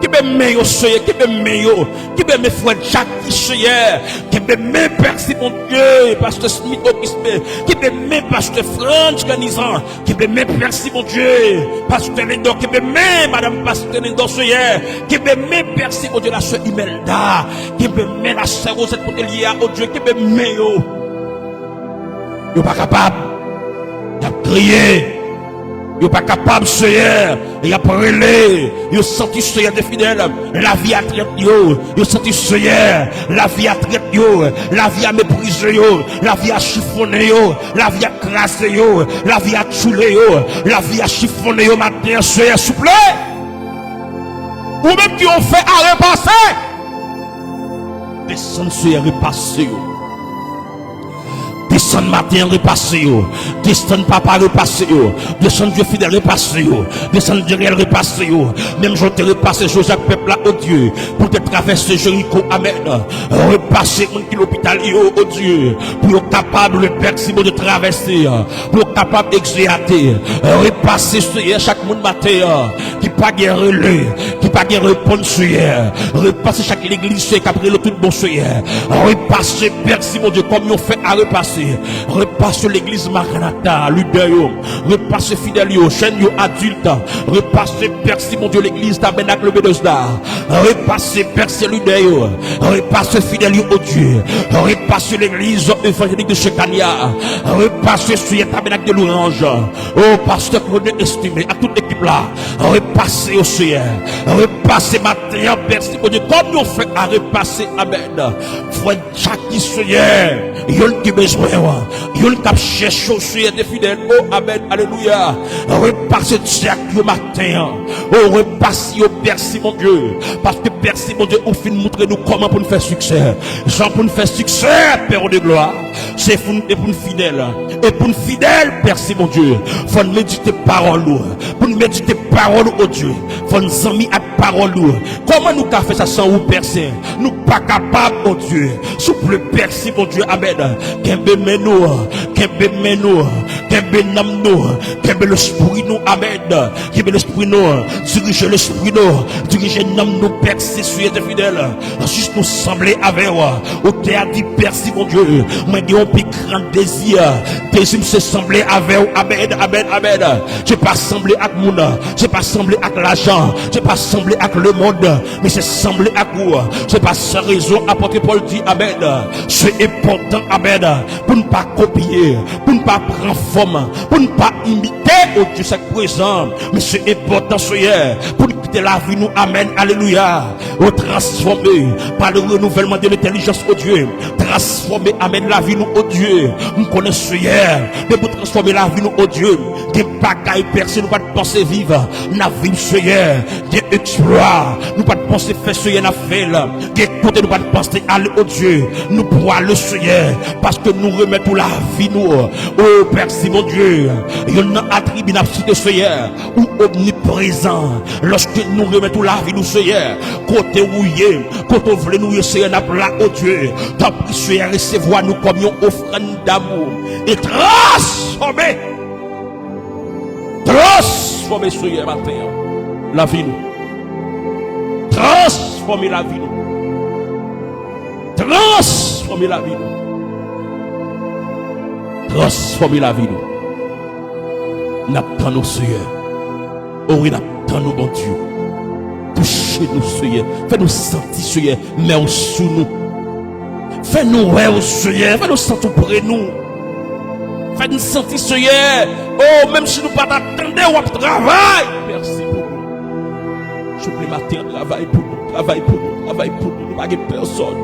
qui même, Seigneur, qui même, qui même, frère Jacques, Seigneur, qui même, merci mon Dieu, pasteur Smith, qui même, pasteur Franck, Ganizan, qui même, merci mon Dieu, pasteur Lendor, qui même, madame pasteur Lendor, Seigneur, qui même, merci mon Dieu, la sœur Imelda, qui même, la sœur Rosette Potelia, oh Dieu, qui même, yo pas capable, y a crié. Yo pas capable, Seigneur. Il a parlé. Yo senti, Seigneur, des fidèles. La vie a traité yo. Yo senti, Seigneur. La vie a traité yo. La vie a méprisé yo. La vie a chiffonné yo. La vie a crassé yo. La vie a choulé yo. La vie a chiffonné yo. Matin, Seigneur, s'il vous plaît. Ou même qui ont fait à repasser. Descends, Seigneur, repasser yo. Descend matin repasser yo, descend papa repasser yo, descend Dieu fidèle repasser yo, descend Dieu réel repasser yo, même je te repasser Joseph peuple là, oh Dieu, pour te traverser Jéricho, amen, repasser mon qui l'hôpital yo, oh Dieu, pour être capable le Père si bon de traverser, pour être capable d'exéater, repasser Seigneur chaque monde matin, qui pas guère relais, qui pas guère répondre sur hier. Repasser chaque l'église, c'est qu'après le tout bon sur hier. Repasser, merci mon Dieu, comme on fait à repasser. Repasser l'église Maranatha, l'Udéo. Repasser fidèle, chaîne adulte. Repasser, merci mon Dieu, l'église Tabernacle Bethesda. Repasser, percer l'Udéo. Repasser fidèle au Dieu. Repasser l'église évangélique de Chekania. Repasser sur le tabernacle de l'Orange. Oh, pasteur Claude estimé, à toute l'équipe là. Repasser au Seigneur. Repasser matin, merci mon Dieu. Comme nous fait à repasser, amen. Frère Jacques Seigneur. Y'en qui besoin. Y'en qui cherche au Seigneur des fidèles. Oh, amen. Alléluia. Repasser Jacques le matin. Oh, repasser au merci mon Dieu. Parce que merci mon Dieu, au fin montrer nous comment pour nous faire succès. Jean pour nous faire succès, Père de gloire. C'est pour nous fidèles. Et pour nous fidèles, merci mon Dieu. Faut nous méditer parole. Pour nous méditer parole au Dieu. Faut nous amis à parole. Comment nous avons fait ça sans vous percer? Nous pas capables, mon Dieu. Souple percer, mon Dieu. Amen. Kembe menou. Kembe menou. Kembe namnou. Kembe l'esprit nous. Amen. Kembe l'esprit nous. Diriger l'esprit nous. Diriger nam nous percer sur les fidèles. Juste nous sembler avec au théâtre dit percer, mon Dieu. Moi, j'ai un plus grand désir. Désir se sembler avec. Amen. Amen. Amen. Je pas sembler avec mon. Je pas sembler avec l'argent. Je pas sembler avec le monde. Mais c'est sembler avec vous. C'est pas sans raison. Apôtre Paul dit amen. C'est important, amen. Pour ne pas copier. Pour ne pas prendre forme. Pour ne pas imiter au Dieu chaque présent. Mais c'est important, Seigneur. Pour quitter la vie, nous, amen. Alléluia. Au transformer par le renouvellement de l'intelligence au Dieu. Transformer, amen, la vie, nous, au Dieu. Nous connaissons hier. Mais pour transformer la vie, nous, au Dieu. Des bagailles percées, nous pas de penser vivre. La vie, Seigneur. Des exploits. Nous pas de penser faire Seigneur, n'a fait là. Des côtés, nous pas de penser aller au Dieu. Nous pourrons le Seigneur. Parce que nous remettons la vie, nous. Oh, Père, c'est mon Dieu. Il y a un attribut de Seigneur. Ou omniprésent. Lorsque nous remettons la vie, nous, Seigneur. Côté rouillé. Côté voulez nous, Seigneur, n'a pas au Dieu. Tant pis, Seigneur, recevoir nous comme une offrande d'amour. Et transformer. Transformer, Seigneur, matin. La vie, nous. Transformer la vie, nous. Transformer la vie, nous. Transformer la vie, nous. N'attendons, Seigneur. Oh oui, n'attendons, bon Dieu. Touchez-nous, Seigneur. Fais-nous sentir, Seigneur, mais sous nous. Fais-nous, ouais, Seigneur. Fais-nous sentir près de nous. Fais-nous sentir, Seigneur. Oh, même si nous ne pas t'attendre, on travaille. Merci pour nous. Je matin, travail pour nous, travail pour nous, travail pour nous. Nous n'avons pas personne.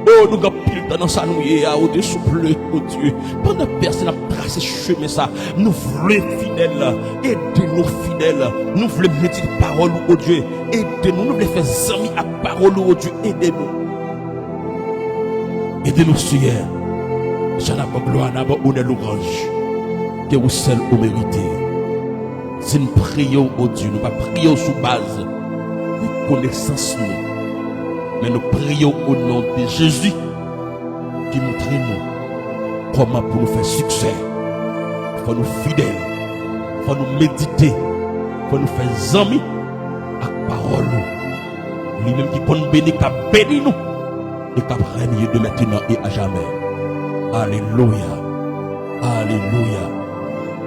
Oh, nous avons pile dans sa nouille, au-dessus bleu, oh Dieu. Pendant que personne n'a tracé chemin, ça, nous voulons fidèles, aidez-nous fidèles. Nous voulons méditer parole, oh Dieu. Aidez-nous, nous voulons faire amis à parole, oh Dieu. Aidez-nous. Aidez-nous, Seigneur. J'en ai pas gloire, n'a pas honneur, l'ouvrage. Que vous seul vous méritez. Si nous prions, oh Dieu, nous ne pas prions sous base de connaissance, nous. Mais nous prions au nom de Jésus qui montre nous comment pour nous faire succès. Il faut nous fidèles. Il faut nous méditer. Il faut nous faire amis avec parole. Lui-même qui peut nous bénir, qui bénit nous et qui règne de maintenant et à jamais. Alléluia. Alléluia.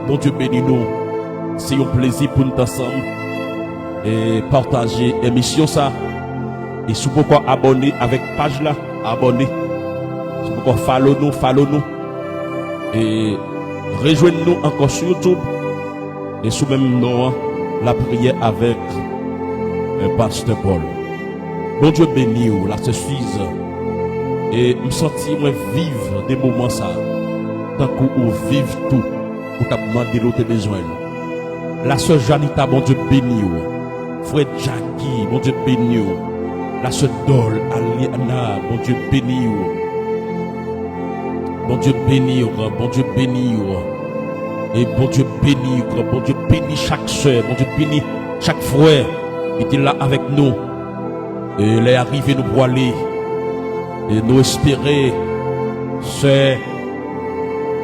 Bon Dieu bénis nous. C'est un plaisir pour nous ensemble et partager l'émission ça. Et si vous pouvez abonner avec page là, abonnez. Si vous pouvez follow nous. Et rejoignez-nous encore sur YouTube. Et sous même nom, la prière avec le pasteur Paul. Bon Dieu béni ou la se suise. Et me sentir moi vivre des moments ça. Tant qu'on vive tout. Pour t'a demander l'autre besoin. La sœur Janita, bon Dieu béni ou. Frère Jackie, bon Dieu béni ou. La sœur Dol, Aliana, bon Dieu béni ou. Bon Dieu béni ou, bon Dieu béni ou. Et bon Dieu béni ou, bon Dieu béni chaque sœur, bon Dieu béni chaque frère qui était là avec nous. Et il est arrivé nous pour aller. Et nous espérer, sœur.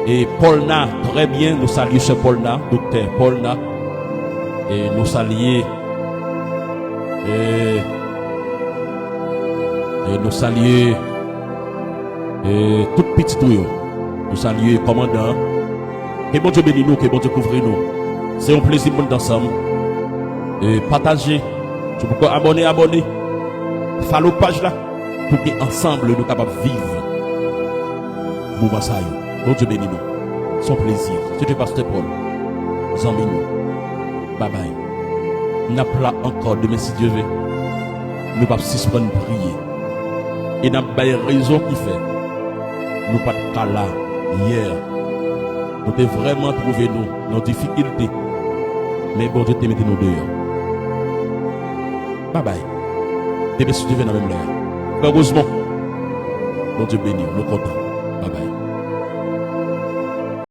Et Paulna, très bien, nous saluons ce Paulna, docteur Paulna. Et nous saluer. Et nous saluer. Et tout petit tout. Nous saluer commandant. Que bon Dieu bénisse nous, que bon Dieu couvre nous. C'est un plaisir pour nous ensemble. Et partager. Tu peux abonner. Follow page là. Pour qu'ensemble nous sommes capables de vivre. Bon Dieu bénisse nous. Son plaisir. C'était Pasteur Paul. Zambie nous. Bye bye. Nous avons là encore demain si Dieu veut. Nous ne pouvons pas suspendre prier. Et nous avons raison qui fait. Nous pas de cas là hier. Nous devons vraiment trouver nous dans difficulté. Mais bon Dieu te mette nous dehors. Bye bye. Demain si Dieu veut dans la même l'air. Heureusement. Bon Dieu béni. Nous sommes contents. Bye bye.